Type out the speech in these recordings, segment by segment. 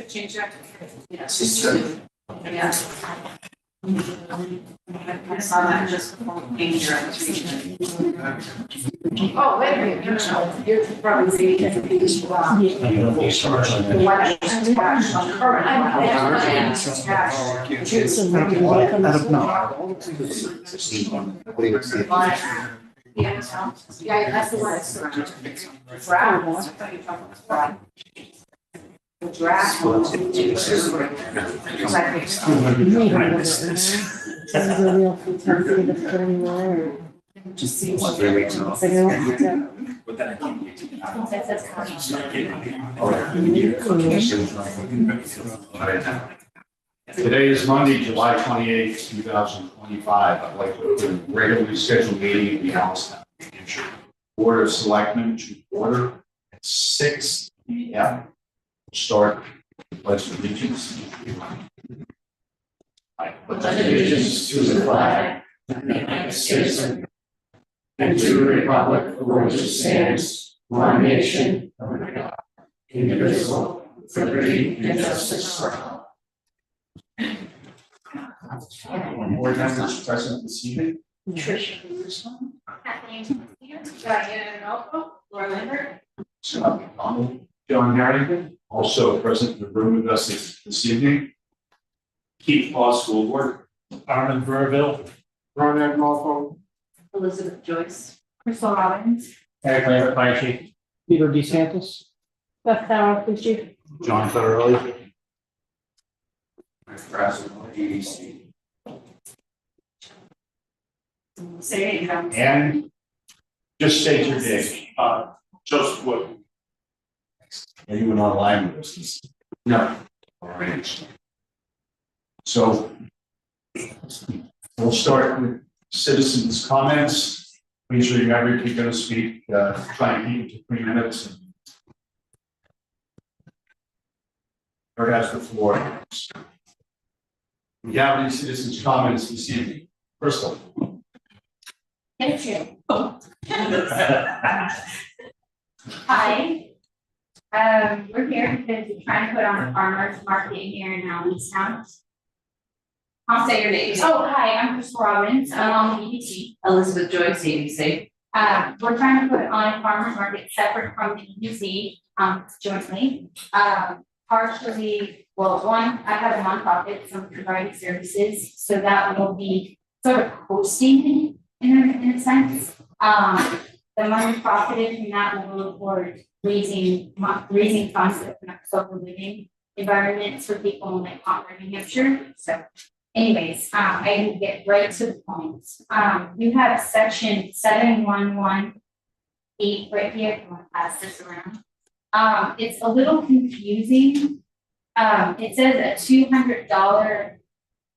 Change that. I saw that just before we came here. Oh, wait a minute, you're probably seeing it. Yeah, that's the one. The draft. Just see what Today is Monday, July 28th, 2025. I'd like to open a regularly scheduled meeting of the Allenstown, New Hampshire Board of Selectmen to order at 6 p.m. Start the pledge of allegiance. I pledge allegiance to the flag of the United States and to the republic for which it stands, one nation, under God, indivisible, with liberty and justice for all. Board members present this evening. Tricia. Kathleen. Diana Alpha. Laura Lambert. John Harrington, also present in the room with us this evening. Keith Law School Board. Armin Burville. Ron Adolfo. Elizabeth Joyce. Crystal Robbins. Eric Lambert, Fire Chief. Peter DeSantis. Beth Tower, Police Chief. John Federelli. EDC. Say it. And just state your name. Joseph Wood. Anyone online with us? No. All right. So we'll start with citizens' comments. Please remember if you're going to speak, try and keep it to 3 minutes. Or has the floor. Do you have any citizens' comments this evening? Crystal. Thank you. Hi. We're here because we're trying to put on a farmer's market here in Allenstown. I'll say your name. Oh, hi, I'm Crystal Robbins. I'm on the EDC. Elizabeth Joyce, ABC. We're trying to put on a farmer's market separate from the EDC, jointly. Partially, well, one, I have a nonprofit, so I'm providing services, so that will be sort of hosting in a sense. The money profited from that will go toward raising funds to open up social living environments for people in like Concord, New Hampshire. So anyways, I will get right to the point. You have section 7118 right here. If you want to pass this around. It's a little confusing. It says a $200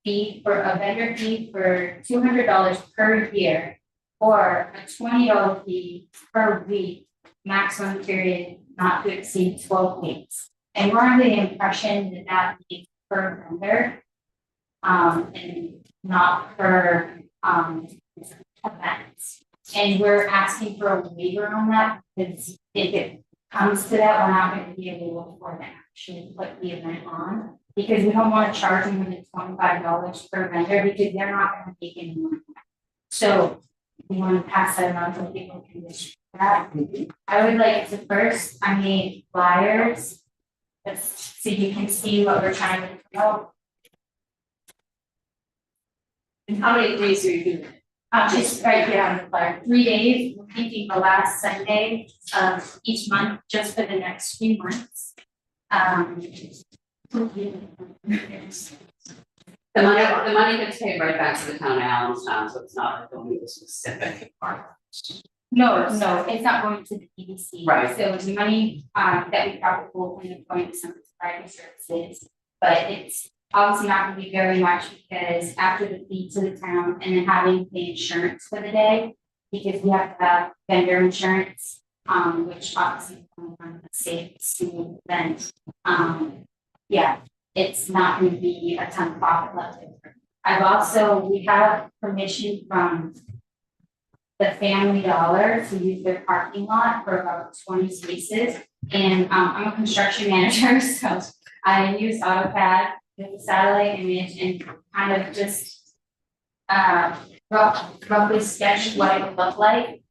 fee for a vendor fee for $200 per year, or a $20 fee per week, maximum period not to exceed 12 weeks. And we're under the impression that that is per vendor, and not per events. And we're asking for a waiver on that, because if it comes to that, we're not going to be able to afford to actually put the event on, because we don't want to charge them more than $25 per vendor, because they're not going to make any money. So we want to pass that on so people can just that. I would like to first, I made flyers so you can see what we're trying to promote. And how many days are you doing it? Just right here on the flyer, 3 days. We're thinking the last Sunday of each month, just for the next few months. The money gets paid right back to the town of Allenstown, so it's not like only a specific part. No, it's not going to the EDC. Right. So the money that we probably will be going to some private services, but it's obviously not going to be very much, because after the fee to the town and then having to pay insurance for the day, because we have to have vendor insurance, which obviously from the state to then yeah, it's not going to be a ton of profit left over. we have permission from the Family Dollar to use their parking lot for about 20 spaces. And I'm a construction manager, so I use AutoCAD with the satellite image and kind of just roughly sketch what it would look like.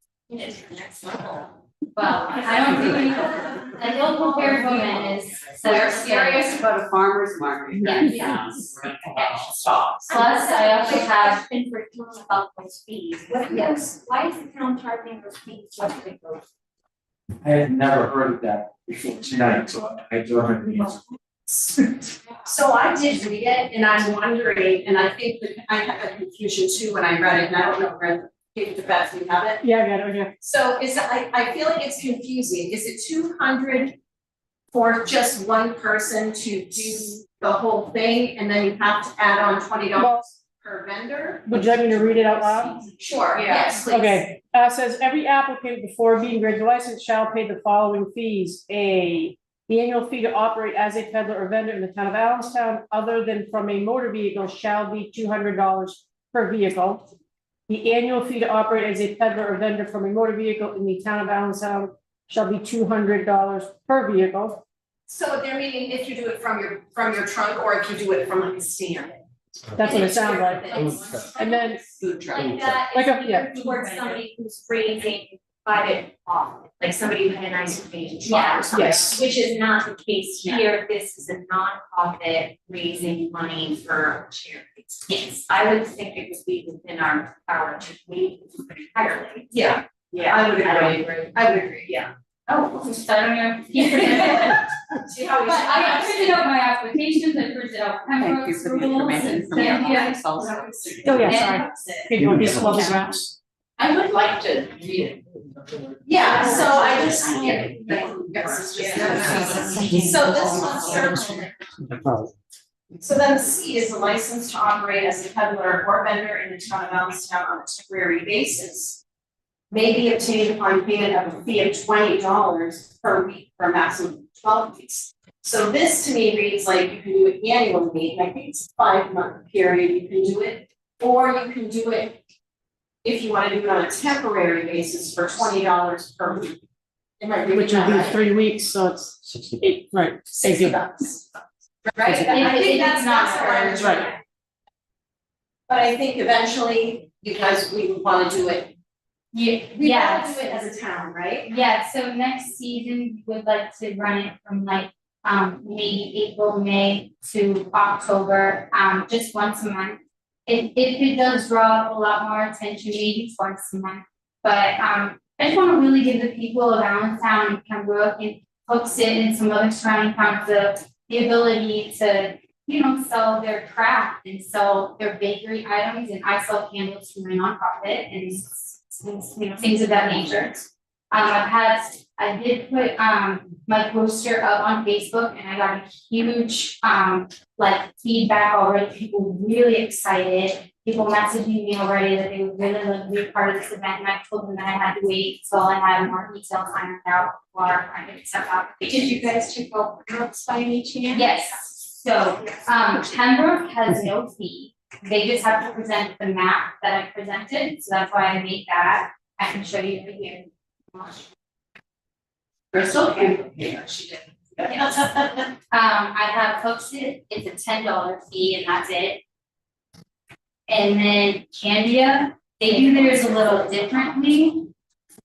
Well, I don't do any, a local fairwoman is. We're serious about a farmer's market. Yes. Stops. Plus, I also have, About those fees, yes, why is the town charging those fees, what do they go? I had never heard of that before tonight, so I don't have the answer. So I did read it and I'm wondering, and I think that I had a confusion too when I read it, and I don't know where the best we have it. Yeah, I got it, yeah. So is it, I feel like it's confusing, is it 200 for just one person to do the whole thing, and then you have to add on $20 per vendor? Would you like me to read it out loud? Sure, Yeah. yes, please. Okay, says every applicant before being granted license shall pay the following fees. The annual fee to operate as a peddler or vendor in the town of Allenstown, other than from a motor vehicle, shall be $200 per vehicle. The annual fee to operate as a peddler or vendor from a motor vehicle in the town of Allenstown shall be $200 per vehicle. So they're meaning if you do it from your trunk, or if you do it from like a stand. That's what it sounds like. And then, Food truck. Like that Like a- is yeah. either towards somebody who's raising private profit, like somebody who had a nice creation Yeah. or something. Yes. Which is not the case here, this is a nonprofit raising money for charities. Yes, I would think it would be within our power to waive entirely. Yeah, Yeah. I would agree, yeah. oh, so I don't know. See how But I printed out my applications, I printed out Thank you Pembroke's for the rules, information from and your yeah. office also. oh yeah, sorry. Hey, you want these lovely graphs? I would like to read it. Yeah, so I just, so this one starts. So then C is a license to operate as a peddler or vendor in the town of Allenstown on a temporary basis. May be obtained upon payment of a fee of $20 per week for a maximum of 12 weeks. So this to me reads like you can do it annually, and I think it's a 5-month period you can do it. Or you can do it if you want to do it on a temporary basis for $20 per week. Am I reading Which would that be right? 3 weeks, so it's 68, right? Thank you. $60. Right, If I it- think if that's it's not how I urgent. understand it. But I think eventually, because we would wanna do it, we wanna Yes. do it as a town, right? Yeah, so next season, we would like to run it from like, maybe April, May to October, just once a month. If it does draw a lot more attention, maybe twice a month, but, I just wanna really give the people of Allentown and Pembroke and Hooksett and some other surrounding towns the ability to, you know, sell their craft and sell their bakery items, and I sell candles for my nonprofit and you know, things of that nature. I did put my poster up on Facebook, and I got a huge like feedback already, people really excited. People messaging me already that they would really love to be a part of this event, and I told them that I had to wait until I had more details ironed out before I could accept applications. Did you guys check out Brooks by any chance? Yes, so Pembroke has no fee, they just have to present the map that I presented, so that's why I made that. I can show you right here. Crystal can, yeah, she did. I have Hooksett, it's a $10 fee and that's it. And then Candia, they do theirs a little differently.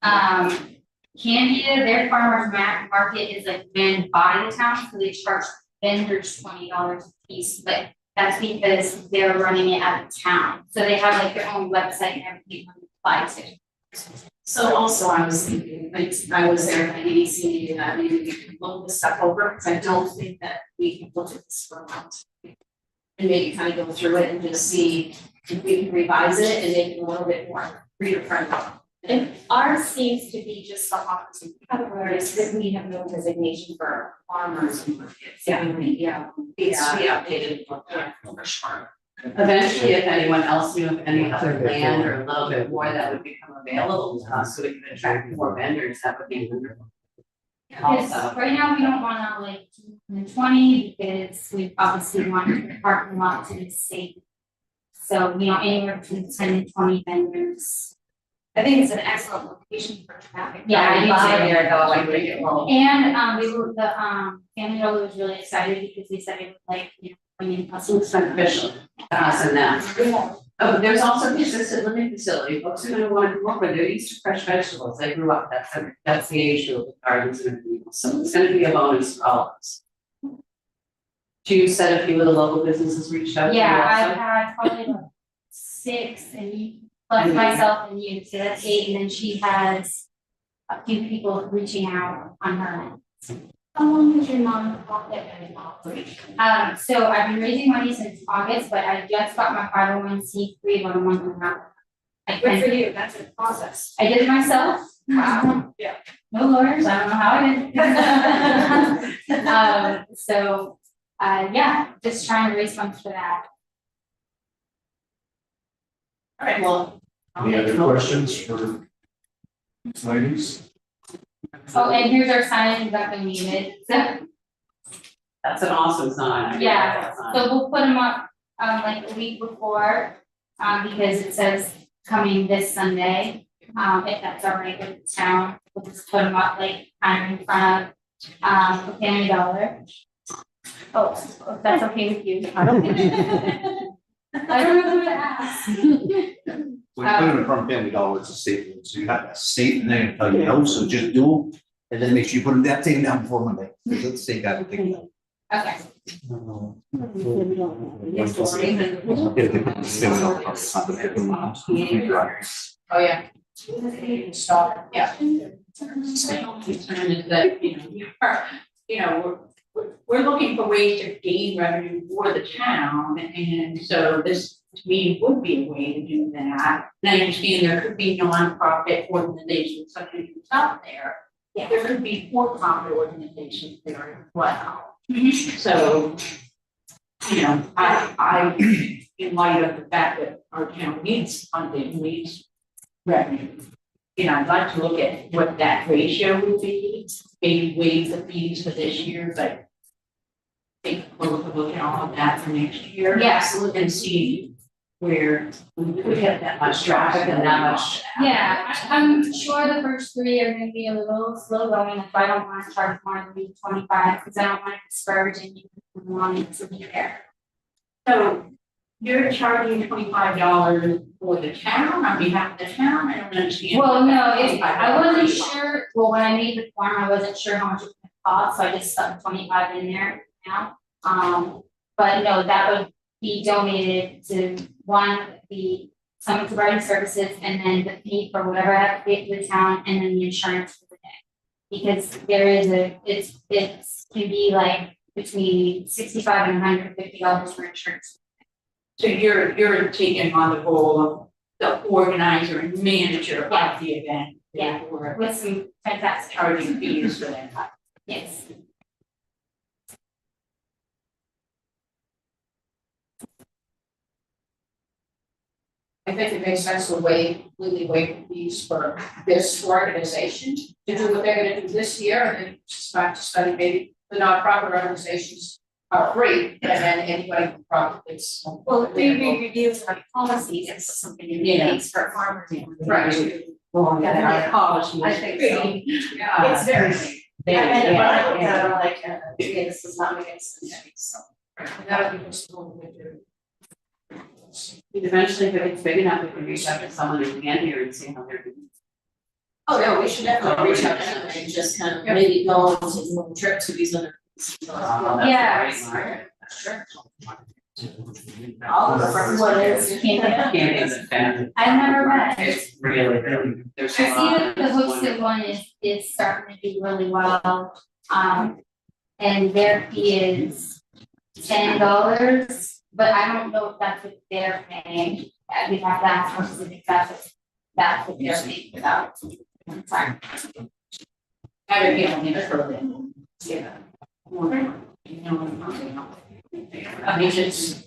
Candia, their farmers market is like ran by the town, so they charge vendors $20 a piece, but that's because they're running it out of town. So they have like their own website and everything to apply to. So also I was thinking, like, I was there at the EDC meeting, that maybe we could look this stuff over, because I don't think that we can look at this for a month. And maybe kind of go through it and just see if we can revise it and make it a little bit more reader friendly. And ours seems to be just the opposite, whereas that we have no designation for farmers and markets. Yeah. Yeah. Needs to be updated, for sure. Eventually, if anyone else knew of any other land or a little bit more that would become available to us, so we could attract more vendors, that would be wonderful. Because Also, right now, we don't wanna like do 20 because we obviously want the parking lot to be safe. So, anywhere between 10 and 20 vendors. I think it's an excellent location for traffic. Yeah, I do love too. it there, though, I think it will. And the family dollar was really excited because they said it would like, bring in It's customers. beneficial to us and them. Oh, there's also the assisted living facility, folks are gonna want to work with, they're used to fresh vegetables, they grew up, that's the issue of the gardens and everything else, so it's gonna be a bonus for all of us. You said a few of the local businesses reached out to you Yeah, I've also? had probably like 6 and you, plus And myself and you, so that's 8, and then she has a few people reaching out on her end. How long has your nonprofit been in operation? So I've been raising money since August, but I just got my 501c3 about a month and a half. Good for you, that's a process. I did it myself. Wow. Yeah. No lawyers, I don't know how I did it. So, yeah, just trying to raise funds for that. All right, well. Any other questions for these ladies? Oh, and here's our sign that we needed, so, That's an awesome sign. yeah, so we'll put them up, like a week before, because it says coming this Sunday. If that's all right with the town, we'll just put them up like kind of in front of, the Family Dollar. Oh, if that's okay with you. I don't. I don't know who to ask. When you put it in front of Family Dollar, it's a statement, so you have a statement, they're gonna tell you no, so just do them. And then make sure you put that thing down before Monday, because let's take that, take it. Okay. Oh, yeah. Stop, yeah. Concern is that, we're looking for ways to gain revenue for the town, and so this to me would be a way to do that. And I understand there could be nonprofit organizations such as you out there. Yeah. There could be for-profit organizations there as well. So, I, in light of the fact that our town needs funding, needs revenue. I'd like to look at what that ratio would be, maybe waive the fees for this year, but take a look at all of that for next year. Yeah. Absolutely. And see where we could get that much traffic and that much. Yeah, I'm sure the first 3 are gonna be a little slow going, if I don't wanna charge more than 25, because I don't wanna discourage anyone from wanting to be there. So you're charging $25 for the town, on behalf of the town, I don't understand. Well, no, I wasn't $25 sure, well, when I made the form, I wasn't sure how much it would cost, so I just stuck 25 in there now. But no, that would be donated to the Summit Providing Services, and then the fee for whatever I have to pay to the town, and then the insurance for the day. Because there is it's can be like between $65 and $150 for insurance. So you're taking on the role of the organizer and manager of the event. Yeah. Therefore, With some fantastic charging fees for that. yes. I think it makes sense to completely waive fees for this organization to do what they're gonna do this year, and then start to study maybe the nonprofit organizations are free, and then anybody can probably. Well, if we review our policies, it's something in Yeah. place for farmers. Right. Well, Yeah. policy. I think so. Yeah. It's very. They- And when I look yeah. at it, I'm like, yeah, this does not make any sense, so. That'll be possible to do. Eventually, if it's big enough, we can reach out to someone in here and see how they're doing. Oh, no, we should definitely reach out to them and just kind of maybe go on to little trips to these other. Yeah. Sure. All the what is- I've never met. It's really, there's. I see that the hosted one is starting to do really well, and their fee is $10, but I don't know if that's what they're paying. We have to ask them if that's what they're paying for that. Sorry. I would get on the other. Yeah. I mean, it's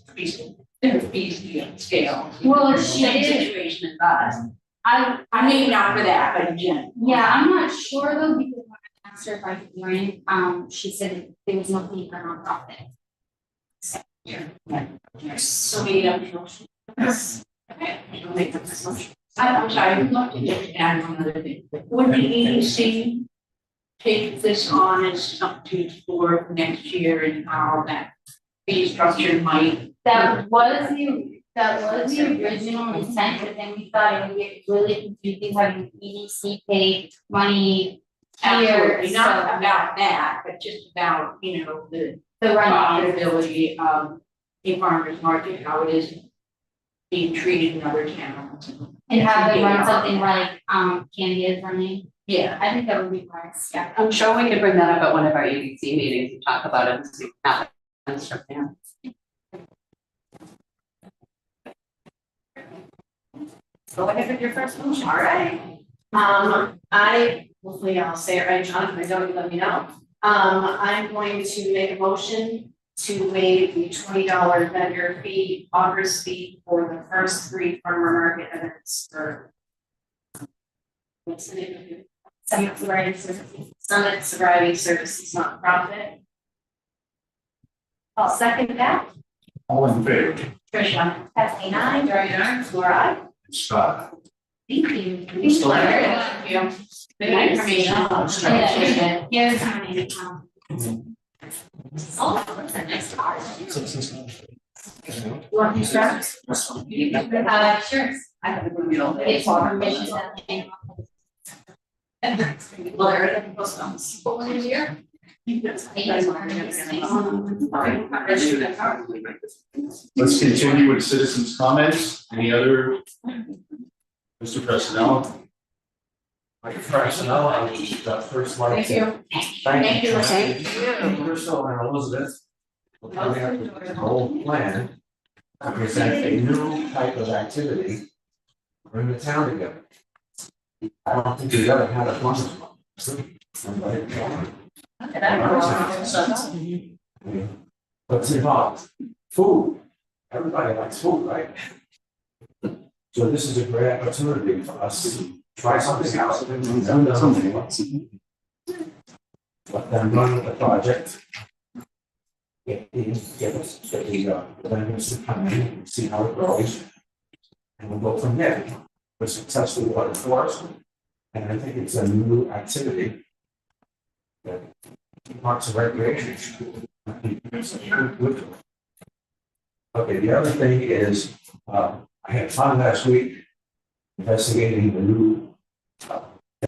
different fees, scale. Well, she Same did- situation as us. I Maybe not for that, but in general. Yeah, I'm not sure though, because when I asked her if I could join, she said there was no fee for nonprofit. So we, Okay, I'll make that assumption. I'm sorry, I'd love to just add one other thing. Would the EDC take this on as something for next year and how that fee structure might? That was the original intent, but then we thought it would get really confusing having EDC pay money here, Absolutely, so. not about that, but just about, the The running. profitability of a farmer's market, how it is being treated in other towns. And have them run something like, Candy is running, Yeah, I think that would be nice, yeah. I'm sure we could bring that up at one of our EDC meetings and talk about it and see what happens from there. Go ahead with your first motion. All right. Hopefully I'll say it right, Jonathan, if I don't, you let me know. I'm going to make a motion to waive the $20 vendor fee, offers fee for the first 3 farmer market events for. What's the name of it? Summit Sobriety Services nonprofit. I'll second that. All in favor? Tricia, Kathleen, I, Brian, I, Laura, I. Scott. Thank you. Still there? Thank you. Yeah, here's my name. Oh, that's a nice card. You want me to start? Sure. I have a good deal. It's permission to change. Well, they're at the post office. What one is here? Let's continue with citizens' comments. Any other? Mr. President. Mr. Personnel, I would first like Thank to you. thank you. Thank Crystal and Elizabeth for coming up with the whole plan to present a new type of activity, bring the town together. I don't think we've ever had a farmer's market. What's involved? Food. Everybody likes food, right? So this is a great opportunity for us to try something else. Let them run with the project. Get the vendors to come in and see how it goes. And we'll go from there. We're successful water forest. And I think it's a new activity. That Parks and Recreation. Okay, the other thing is, I had fun last week investigating the new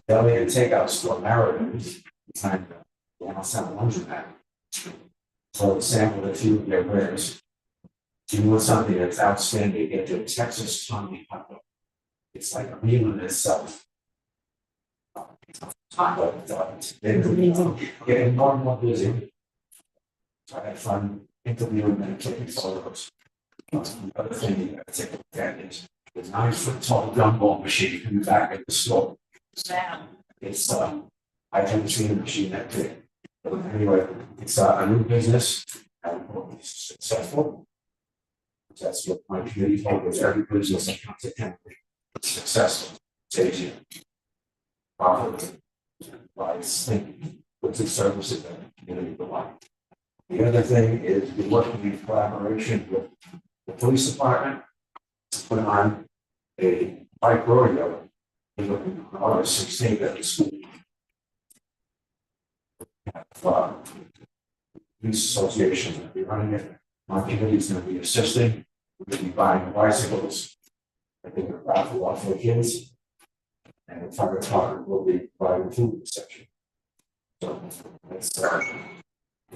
deli and takeout store, Mario's, behind the downtown laundromat. So I sampled a few of their wares. You want something that's outstanding, get the Texas Tommy hot dog. It's like a meal in itself. But they're getting more and more busy. So I had fun interviewing them, taking photos. The other thing you gotta take a look at is the 9-foot tall gumball machine in the back of the store. It's I haven't seen a machine that big. But anyway, it's a new business. I hope it's successful. That's what my committee told us, every business that comes to town is successful. Saves you. Profit. Provides thinking, puts its services that the community provide. The other thing is we're working in collaboration with the police department to put on a bike rodeo in August 16th at the school. Police association will be running it. My committee is going to be assisting. We're going to be buying bicycles. I think we're raffle off for kids. And the fire department will be providing food section. So that's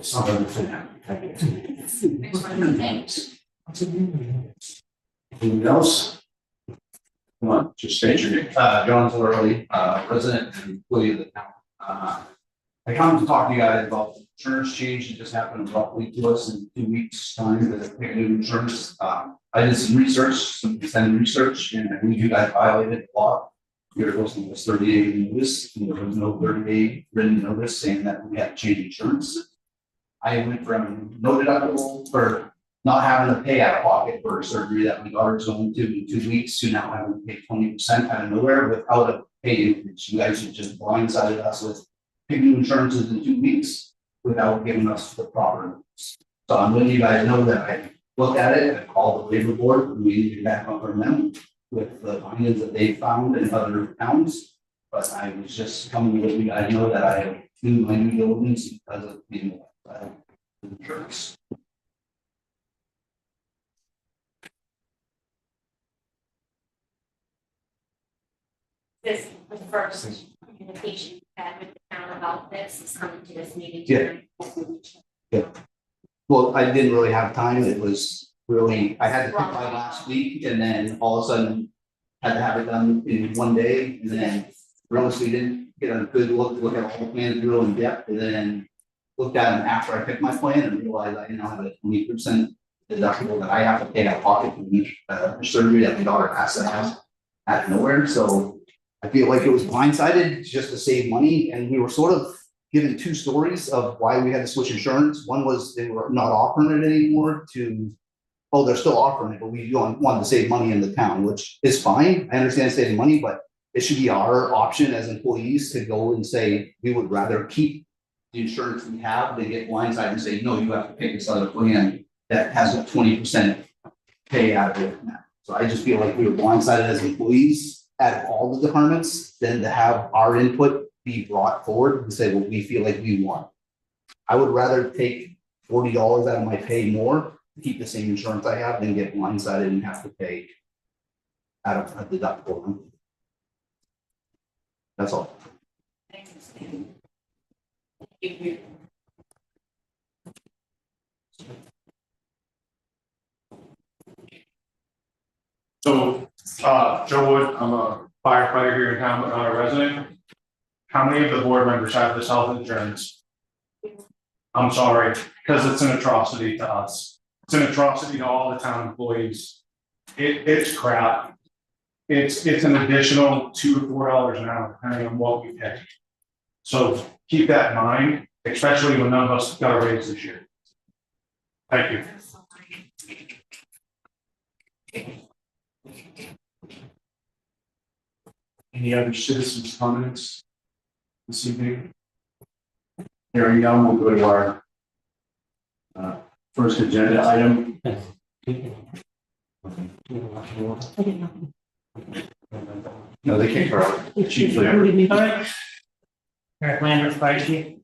some of the thing. Thanks. Anything else? Come on, just state your name. John Zorley, resident and employee of the town. I come to talk to you guys about the insurance change that just happened roughly to us in 2 weeks' time that I picked new insurance. I did some research, some extended research, and I believe you guys violated the law. Your posting was 30-day notice, and there was no 30-day written notice saying that we had to change insurance. I went from no deductible for not having to pay out of pocket for a surgery that my daughter's going to in 2 weeks to now having to pay 20% out of nowhere without a pay increase. You guys have just blindsided us with picking insurances in 2 weeks without giving us the proper notice. So I'm letting you guys know that I looked at it, I called the labor board, and we needed back up from them with the findings that they found in other towns. But I was just coming with you, I know that I do my due diligence because of the insurance. This is the first communication had with the town about this, is coming to this meeting. Yeah. Well, I didn't really have time, it was really, I had to pick by last week, and then all of a sudden had to have it done in one day, and then realistically didn't get a good look at all the plans real in depth, and then looked at them after I picked my plan and realized I didn't have a 20% deductible that I have to pay out of pocket for each surgery that my daughter has to have out of nowhere, so I feel like it was blindsided just to save money, and we were sort of given two stories of why we had to switch insurance. One was they were not offering it anymore to, oh, they're still offering it, but we wanted to save money in the town, which is fine. I understand saving money, but it should be our option as employees to go and say, we would rather keep the insurance we have than get blindsided and say, no, you have to pick this other plan that has a 20% pay out of it now. So I just feel like we were blindsided as employees at all the departments than to have our input be brought forward and say what we feel like we want. I would rather take $40 out of my pay more to keep the same insurance I have than get blindsided and have to pay out of a deductible. That's all. So, Joe Wood, I'm a firefighter here in town, but not a resident. How many of the board members have this health insurance? I'm sorry, because it's an atrocity to us. It's an atrocity to all the town employees. It's crap. It's an additional $2 to $4 an hour, depending on what we pay. So keep that in mind, especially when none of us got a raise this year. Thank you. Any other citizens' comments this evening? Hearing none, we'll go to our first agenda item. No, they can't grow. Chief Lear. Eric Lambert, Fire Chief.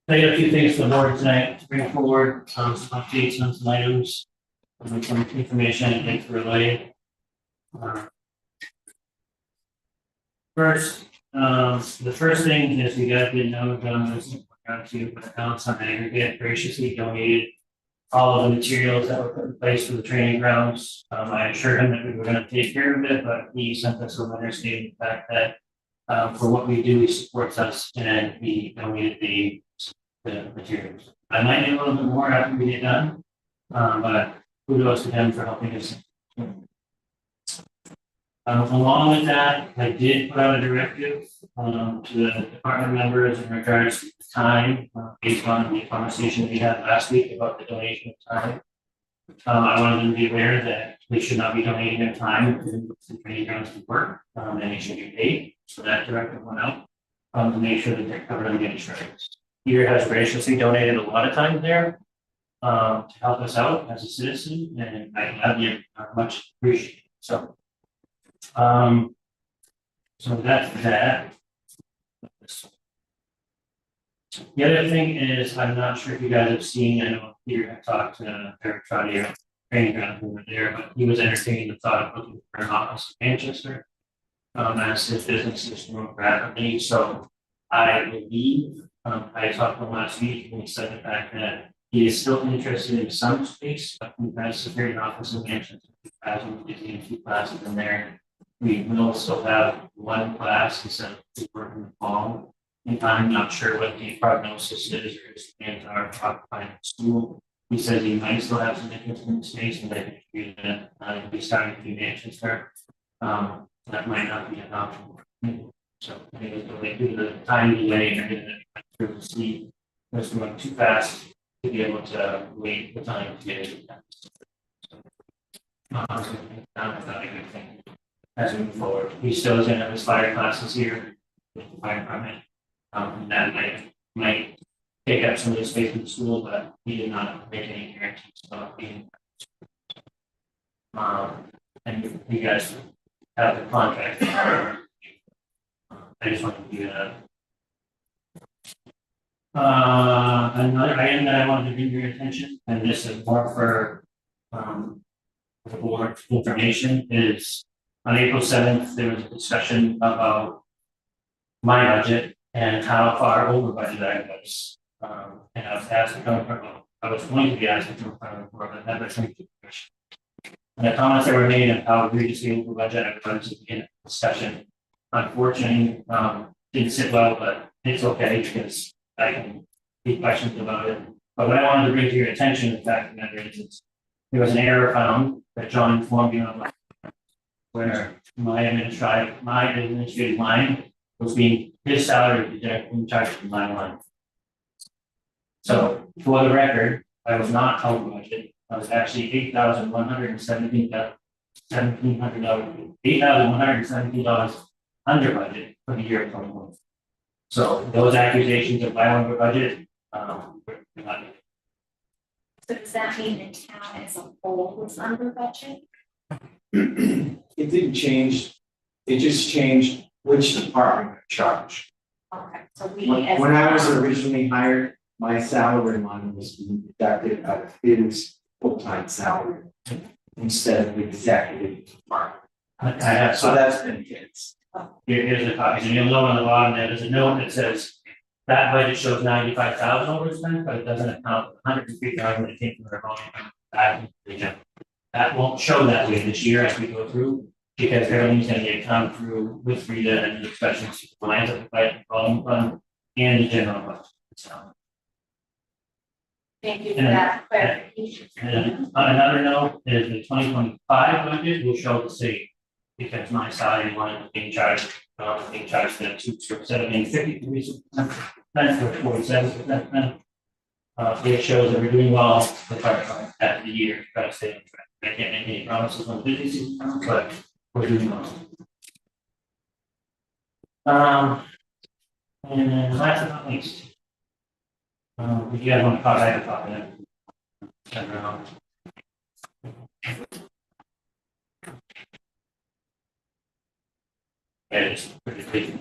I got a few things for the board tonight to bring forward, some updates on some items, and some information I think to relay. First, the first thing is we got the note on this, to the accounts on aggregate graciously donated all of the materials that were put in place for the training grounds. I assured him that we were going to take care of it, but he sent us a letter stating the fact that for what we do, he supports us, and he donated the materials. I might need a little bit more after we get done, but kudos to him for helping us. Along with that, I did put out a directive to the department members in regards to time, based on the conversation we had last week about the donation of time. I wanted them to be aware that they should not be donating their time to training grounds to work, and they should be paid. So that directive went out to make sure that they're covered on the insurance. Peter has graciously donated a lot of time there to help us out as a citizen, and I gladly much appreciate it. So that's that. The other thing is, I'm not sure if you guys have seen, I know Peter had talked to Eric Trotter, training ground over there, but he was entertaining the thought of looking for an office in Manchester. As his business is growing rapidly. So I believe, I talked to him last week and he said the fact that he is still interested in some space, but he has secured an office in Manchester. As we're getting 2 classes in there. We will still have 1 class instead of working the fall. And I'm not sure what the prognosis is or his plans are for occupying the school. He says he might still have some interest in the space and they can that be starting to be Manchester. That might not be an option. So I think it's really due to the time delay and everything that went through the sleep. It's going too fast to be able to wait the time to get it. Not a good thing as we move forward. He still is going to have his fire classes here with the fire department. That might take up some of the space in the school, but he did not make any guarantees about being. And you guys have the contract. I just wanted to do that. Another item that I wanted to bring to your attention, and this is more for, the board information, is on April 7th, there was a discussion about my budget and how far over budget I was. And I was asked to come from, I was going to be asked to come from the board, but never came to fruition. And the comments that were made of how egregiously over budget I was in a discussion, unfortunately, didn't sit well, but it's okay because I can be questions about it. But what I wanted to bring to your attention, the fact of the matter is, there was an error found that John informed me of, where my administrative line was being, his salary was being charged from my line. So for the record, I was not over budget. I was actually $8,117 under budget for the year of 2021. So those accusations of my over budget, were not. So does that mean the town as a whole was under budget? It didn't change, it just changed which department charged. Okay, so we as. When I was originally hired, my salary line was deducted out of his full-time salary instead of the executive department. I have, So that's been fixed. here's the copy, and you'll know on the bottom there, there's a note that says that budget shows 95,000 overspent, but it doesn't account for 103,000 that came from the revolving fund. That won't show that way this year as we go through, because everything's gonna get accounted through with Rita and the special lines of the budget, revolving fund, and the general fund. So, Thank you for that clarification. and on another note, is the 2025 budget will show the same, because my salary line is being charged then too, so instead of being 53%, for 47%. It shows that we're doing well with our at the year, try to stay on track. I can't make any promises on busy season, but we're doing well. And last but not least, if you guys want to talk, I can talk in yeah, it's pretty big.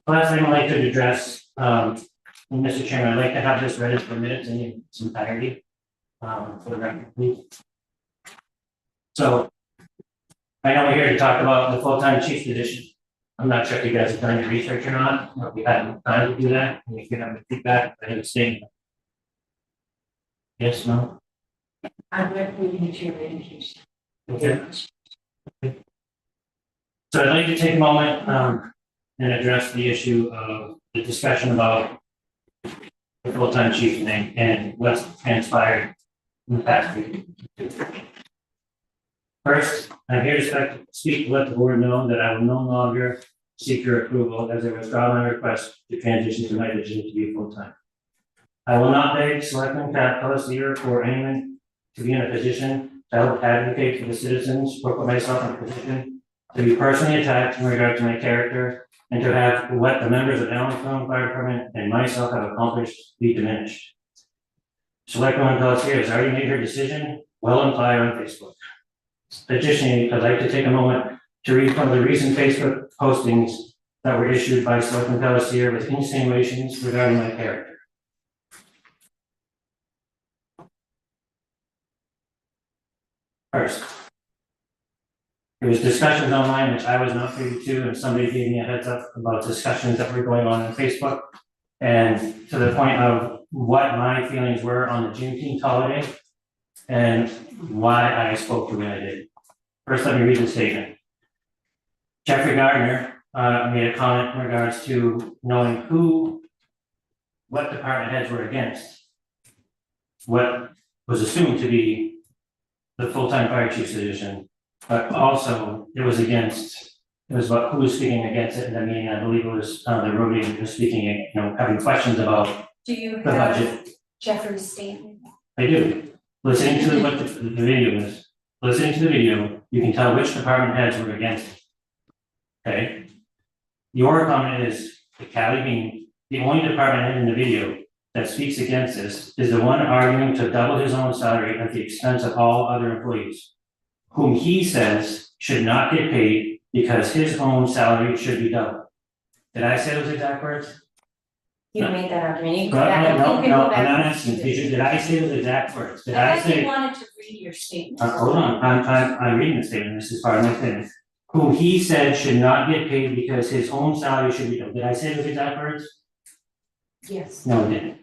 Last thing I'd like to address, Mr. Chairman, I'd like to have this read as per minutes in its entirety, for the record, please. So, I know we're here to talk about the full-time chief position. I'm not sure if you guys have done your research or not, or if you had time to do that, and if you have any feedback, I have a statement. Yes, no? I'm recommending to your education. Okay. So I'd like to take a moment, and address the issue of the discussion about the full-time chief thing and what's transpired in the past week. First, I'm here to speak to let the board know that I will no longer seek your approval as I withdraw my request to transition to my division to be full-time. I will not beg Selectmen, policy, or anyone to be in a position to help advocate for the citizens or put myself in a position to be personally attacked in regard to my character and to have what the members of Allentown Fire Department and myself have accomplished be diminished. Selectwoman Pelletier has already made her decision, well and clear on Facebook. Additionally, I'd like to take a moment to read from the recent Facebook postings that were issued by Selectman Pelletier with insinuations regarding my character. First, there was discussions online which I was not privy to, and somebody gave me a heads up about discussions that were going on Facebook. And to the point of what my feelings were on the Juneteenth holiday and why I spoke the way I did. First, let me read the statement. Jeffrey Gardner made a comment in regards to knowing what department heads were against what was assumed to be the full-time fire chief's position, but also it was against, it was about who was speaking against it in the meeting. I believe it was, the road agent was speaking, having questions about Do you the budget. Jeffrey's statement? I do. Listening to what the video is, listening to the video, you can tell which department heads were against it. Okay? Your comment is the Cali being, the only department head in the video that speaks against this is the one arguing to double his own salary at the expense of all other employees, whom he says should not get paid because his own salary should be doubled. Did I say those exact words? You made that argument, you can go No, back, no, you can no, go I'm back. not asking, did I say those exact words? Did I I think say? you wanted to read your statement. Hold on, I'm reading the statement, this is part of my statement. Who he said should not get paid because his own salary should be doubled. Did I say those exact words? Yes. No, I didn't.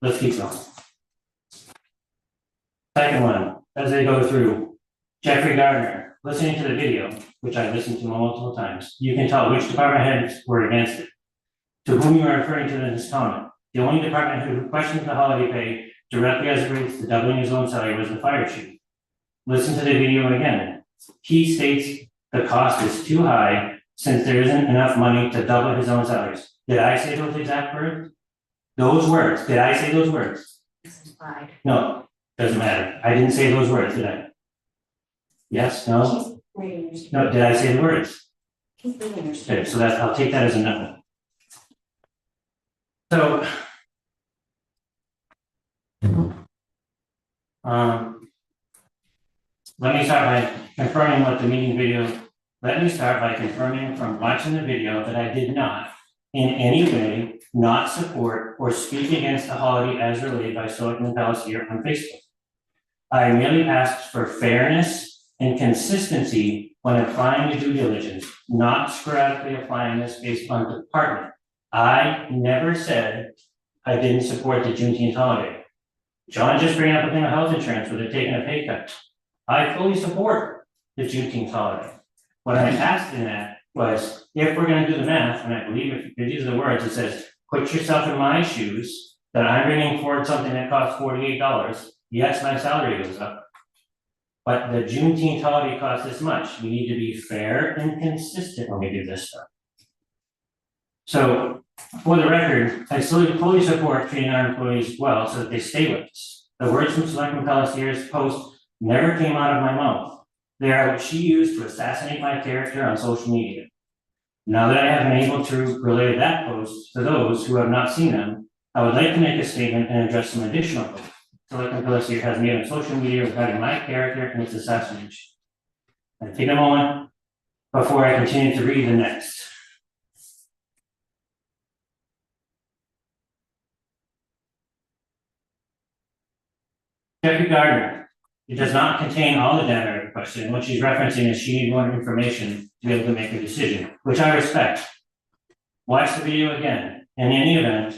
Let's keep going. Second one, as they go through, Jeffrey Gardner, listening to the video, which I listened to multiple times, you can tell which department heads were against it. To whom you are referring to in this comment, the only department who questioned the holiday pay directly as it relates to doubling his own salary was the fire chief. Listen to the video again. He states the cost is too high since there isn't enough money to double his own salaries. Did I say those exact words? Those words, did I say those words? This is fine. No, doesn't matter. I didn't say those words, did I? Yes, no? No, did I say the words? Keep reading your Okay, statement. so I'll take that as a no. So. Let me start by confirming what the meeting video, let me start by confirming from watching the video that I did not in any way not support or speak against the holiday as relayed by Selectman Palacier on Facebook. I merely asked for fairness and consistency when applying the due diligence, not sporadically applying this based on department. I never said I didn't support the Juneteenth holiday. John just bringing up a thing of health insurance where they're taking a pay cut. I fully support the Juneteenth holiday. What I asked in that was, if we're gonna do the math, and I believe if these are the words, it says, put yourself in my shoes, that I'm bringing forward something that costs $48. Yes, my salary goes up. But the Juneteenth holiday costs this much. We need to be fair and consistent when we do this stuff. So, for the record, I still fully support treating our employees well so that they stay with us. The words from Selectman Palacier's post never came out of my mouth. They are what she used to assassinate my character on social media. Now that I have been able to relay that post to those who have not seen them, I would like to make a statement and address some additional posts Selectman Palacier has made on social media regarding my character and its assassination. I take a moment before I continue to read the next. Jeffrey Gardner, it does not contain all the data requested, and what she's referencing is she needs more information to be able to make a decision, which I respect. Watch the video again. In any event,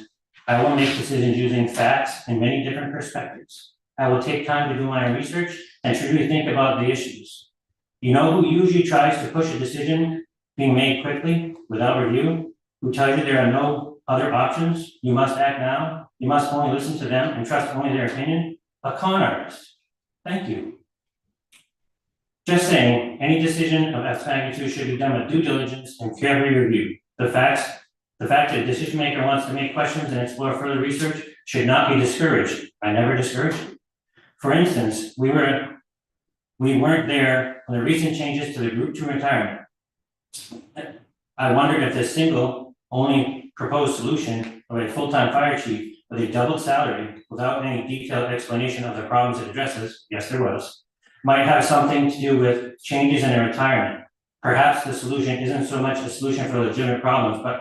I will make decisions using facts and many different perspectives. I will take time to do my research and truly think about the issues. You know who usually tries to push a decision being made quickly without review? Who tells you there are no other options? You must act now. You must only listen to them and trust only their opinion. A con artist. Thank you. Just saying, any decision of X magnitude should be done with due diligence and carefully reviewed. The fact that a decision maker wants to make questions and explore further research should not be discouraged. I never discouraged it. For instance, we weren't there when the recent changes to the Group 2 retirement. I wondered if the single only proposed solution of a full-time fire chief with a doubled salary without any detailed explanation of the problems it addresses, yes there was, might have something to do with changes in their retirement. Perhaps the solution isn't so much a solution for legitimate problems, but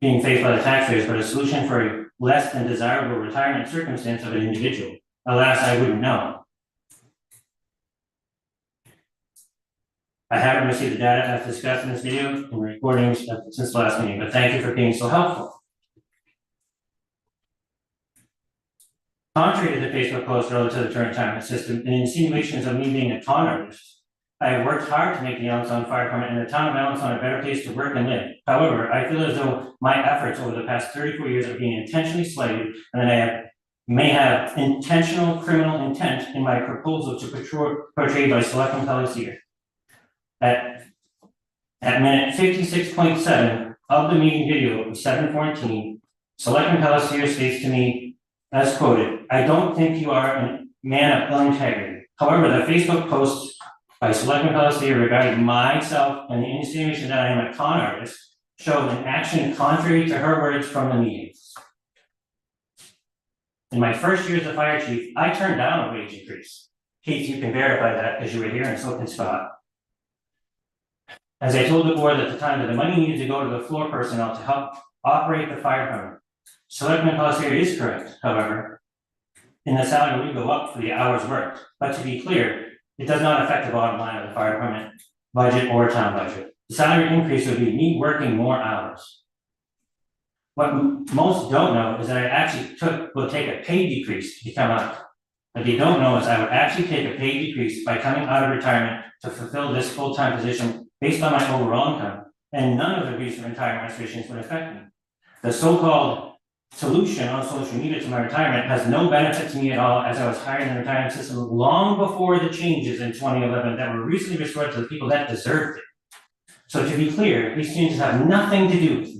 being faced by the taxpayers, but a solution for a less than desirable retirement circumstance of an individual. Alas, I wouldn't know. I haven't received the data as discussed in this video and recordings since the last meeting, but thank you for being so helpful. Contrary to the Facebook post relative to the retirement system and insinuations of me being a con artist, I have worked hard to make the Allenstown Fire Department and the town of Allenstown a better place to work and live. However, I feel as though my efforts over the past 34 years are being intentionally slighted and that I have may have intentional criminal intent in my proposal to portray by Selectman Pelletier. At minute 56.7 of the meeting video of 7:14, Selectman Pelletier states to me, as quoted, "I don't think you are a man of ill integrity." However, the Facebook post by Selectman Pelletier regarding myself and the insinuation that I am a con artist showed an action contrary to her words from the meetings. In my first year as a fire chief, I turned down a wage increase. Keith, you can verify that as you were here, and so can Scott. As I told the board at the time that the money needed to go to the floor personnel to help operate the fire department. Selectman Pelletier is correct, however, in the salary will go up for the hours worked, but to be clear, it does not affect the bottom line of the fire department budget or town budget. The salary increase would be me working more hours. What most don't know is that I actually will take a pay decrease to become out. What they don't know is I would actually take a pay decrease by coming out of retirement to fulfill this full-time position based on my overall income, and none of the recent retirement restrictions would affect me. The so-called solution on social media to my retirement has no benefit to me at all, as I was hired in the retirement system long before the changes in 2011 that were recently restored to the people that deserved it. So to be clear, these changes have nothing to do with me.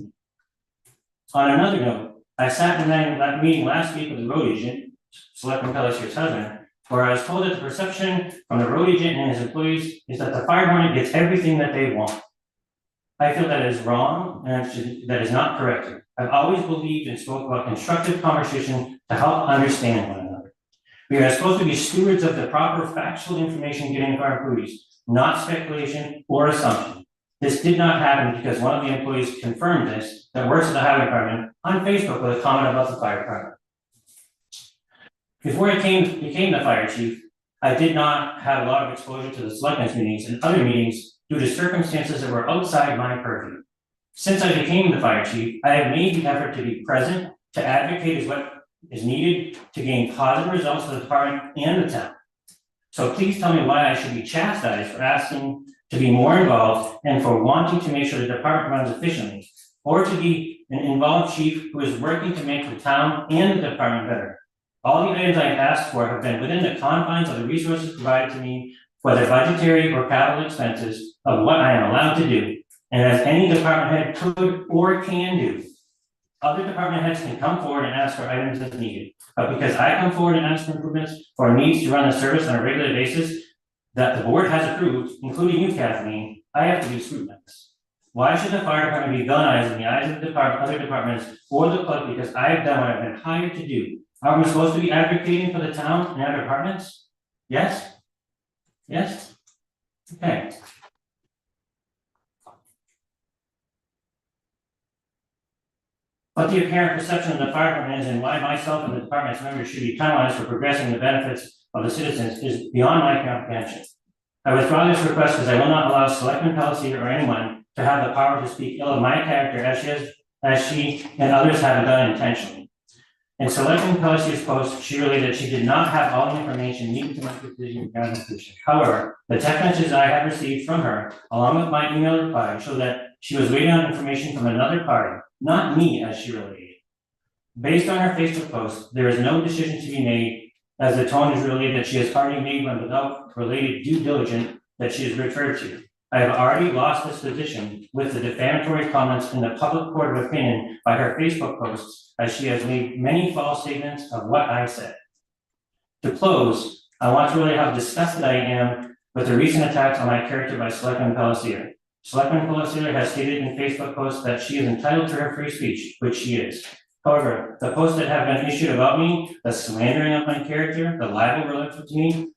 On another note, I sat in that meeting last week with the road agent, Selectman Pelletier's husband, where I was told that the perception from the road agent and his employees is that the fire department gets everything that they want. I feel that is wrong and that is not correct. I've always believed and spoke about constructive conversation to help understand one another. We are supposed to be stewards of the proper factual information given to our employees, not speculation or assumption. This did not happen because one of the employees confirmed this that works at the highway department on Facebook with a comment about the fire department. Before I became the fire chief, I did not have a lot of exposure to the selectmen's meetings and other meetings due to circumstances that were outside my purview. Since I became the fire chief, I have made the effort to be present, to advocate as what is needed to gain positive results for the department and the town. So please tell me why I should be chastised for asking to be more involved and for wanting to make sure the department runs efficiently, or to be an involved chief who is working to make the town and the department better. All the items I have asked for have been within the confines of the resources provided to me, whether budgetary or capital expenses, of what I am allowed to do, and as any department head could or can do. Other department heads can come forward and ask for items as needed, but because I come forward and ask for improvements for needs to run the service on a regular basis that the board has approved, including you, Kathleen, I have to be scrutinized. Why should the fire department be villainized in the eyes of the other departments or the public because I have done what I've been hired to do? Are we supposed to be advocating for the town and other departments? Yes? Yes? Okay. What the apparent perception of the fire department is and why myself and the department's members should be penalized for progressing the benefits of the citizens is beyond my comprehension. I withdraw this request because I will not allow Selectman Pelletier or anyone to have the power to speak ill of my character as she and others have done intentionally. In Selectman Pelletier's post, she related that she did not have all the information needed to make the decision regarding the position. However, the text messages I have received from her, along with my email reply, show that she was waiting on information from another party, not me, as she related. Based on her Facebook post, there is no decision to be made, as the tone is related that she has already made one without related due diligence that she is referred to. I have already lost this position with the defamatory comments in the public court of opinion by her Facebook posts, as she has made many false statements of what I said. To close, I want to really how disgusted I am with the recent attacks on my character by Selectman Pelletier. Selectman Pelletier has stated in Facebook posts that she is entitled to her free speech, which she is. However, the posts that have been issued about me, the slandering of my character, the libel related to me,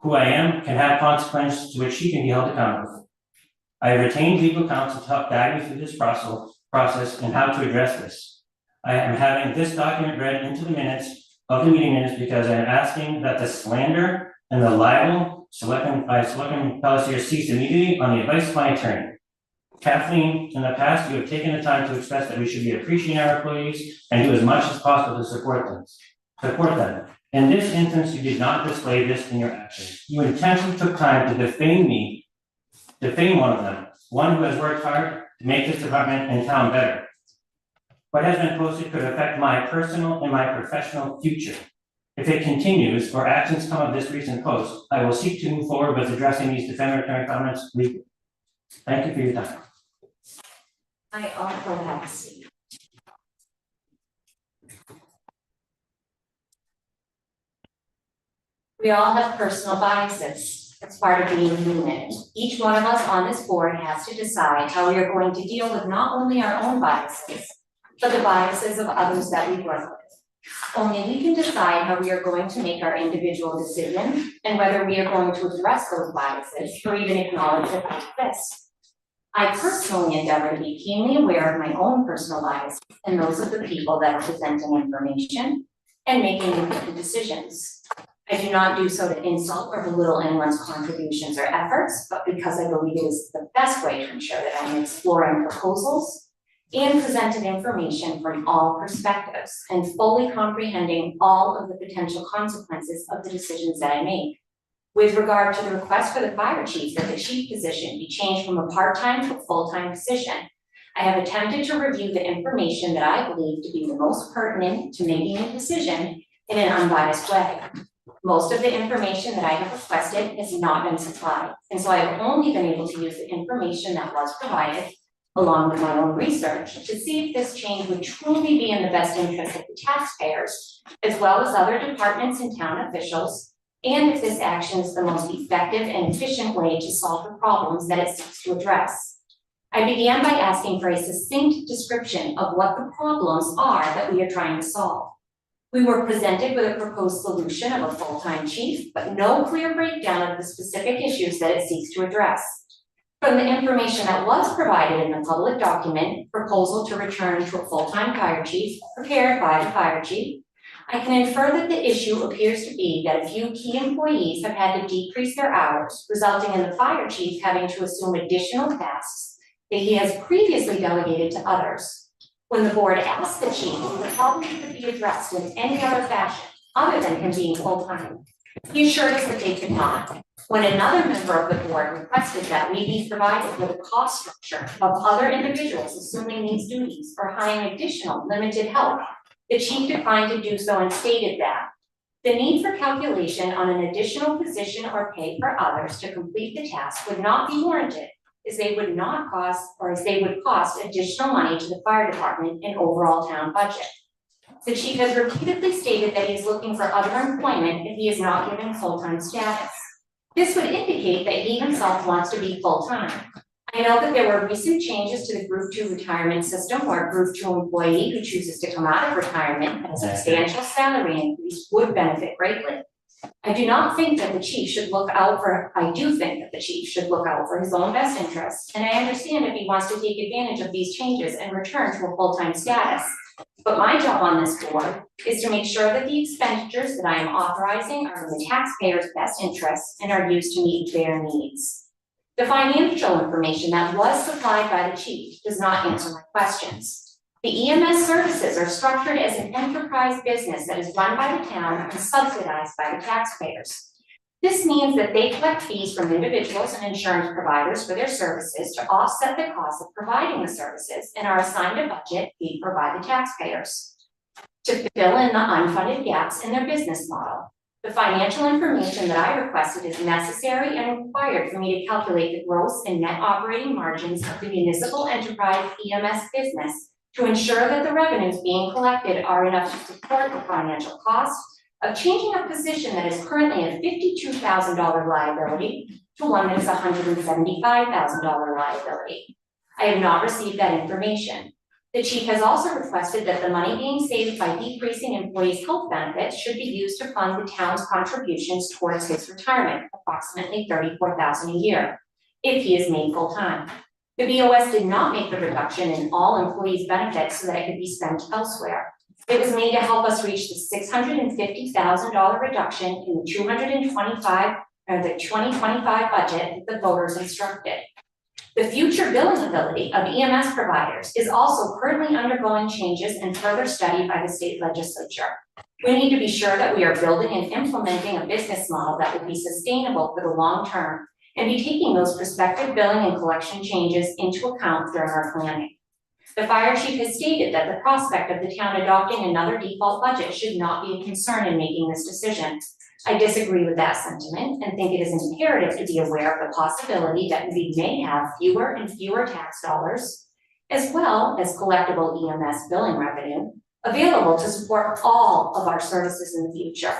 who I am, can have consequences to which she can be held accountable. I have retained legal counsel to help guide me through this process and how to address this. I am having this document read into the minutes of the meeting minutes because I am asking that the slander and the libel by Selectman Pelletier cease immediately on the advice of my attorney. Kathleen, in the past, you have taken the time to express that we should be appreciating our employees and do as much as possible to support them. In this instance, you did not display this in your actions. You intentionally took time to defame one of them, one who has worked hard to make this department and town better. What has been posted could affect my personal and my professional future. If it continues or actions come of this recent post, I will seek to move forward with addressing these defamatory comments legally. Thank you for your time. I also have a seat. We all have personal biases. It's part of being human. Each one of us on this board has to decide how we are going to deal with not only our own biases, but the biases of others that we work with. Only we can decide how we are going to make our individual decision and whether we are going to address those biases or even acknowledge that they exist. I personally endeavor to be keenly aware of my own personal biases and those of the people that are presenting information and making important decisions. I do not do so to insult or belittle anyone's contributions or efforts, but because I believe it is the best way to ensure that I'm exploring proposals and presenting information from all perspectives and fully comprehending all of the potential consequences of the decisions that I make. With regard to the request for the fire chief that the chief position be changed from a part-time to a full-time position, I have attempted to review the information that I believe to be the most pertinent to making a decision in an unbiased way. Most of the information that I have requested has not been supplied, and so I have only been able to use the information that was provided along with my own research to see if this change would truly be in the best interest of the taxpayers, as well as other departments and town officials, and if this action is the most effective and efficient way to solve the problems that it seeks to address. I began by asking for a succinct description of what the problems are that we are trying to solve. We were presented with a proposed solution of a full-time chief, but no clear breakdown of the specific issues that it seeks to address. From the information that was provided in the public document, proposal to return to a full-time fire chief prepared by the fire chief, I can infer that the issue appears to be that a few key employees have had to decrease their hours, resulting in the fire chief having to assume additional tasks that he has previously delegated to others. When the board asked the chief if the problem could be addressed in any other fashion other than him being full-time, he assured us that they could not. When another member of the board requested that we be provided with a cost structure of other individuals assuming these duties or hiring additional limited help, the chief declined to do so and stated that the need for calculation on an additional position or pay for others to complete the task would not be warranted, as they would not cost, or as they would cost additional money to the fire department and overall town budget. The chief has repeatedly stated that he is looking for other employment if he is not given full-time status. This would indicate that he himself wants to be full-time. I know that there were recent changes to the Group 2 retirement system where a Group 2 employee who chooses to come out of retirement at a substantial salary increase would benefit greatly. I do think that the chief should look out for his own best interests, and I understand if he wants to take advantage of these changes and return to a full-time status. But my job on this board is to make sure that the expenditures that I am authorizing are in the taxpayers' best interests and are used to meet their needs. The financial information that was supplied by the chief does not answer my questions. The EMS services are structured as an enterprise business that is run by the town and subsidized by the taxpayers. This means that they collect fees from individuals and insurance providers for their services to offset the cost of providing the services and are assigned a budget paid for by the taxpayers to fill in the unfunded gaps in their business model. The financial information that I requested is necessary and required for me to calculate the gross and net operating margins of the municipal enterprise EMS business to ensure that the revenues being collected are enough to support the financial cost of changing a position that is currently a $52,000 liability to one that is a $175,000 liability. I have not received that information. The chief has also requested that the money being saved by decreasing employees' health benefits should be used to fund the town's contributions towards his retirement, approximately $34,000 a year, if he is made full-time. The BOS did not make the reduction in all employees' benefits so that it could be spent elsewhere. It was made to help us reach the $650,000 reduction in the 2025 budget that the voters instructed. The future billing ability of EMS providers is also currently undergoing changes and further studied by the state legislature. We need to be sure that we are building and implementing a business model that will be sustainable for the long term and be taking those prospective billing and collection changes into account during our planning. The fire chief has stated that the prospect of the town adopting another default budget should not be a concern in making this decision. I disagree with that sentiment and think it is imperative to be aware of the possibility that we may have fewer and fewer tax dollars, as well as collectible EMS billing revenue, available to support all of our services in the future.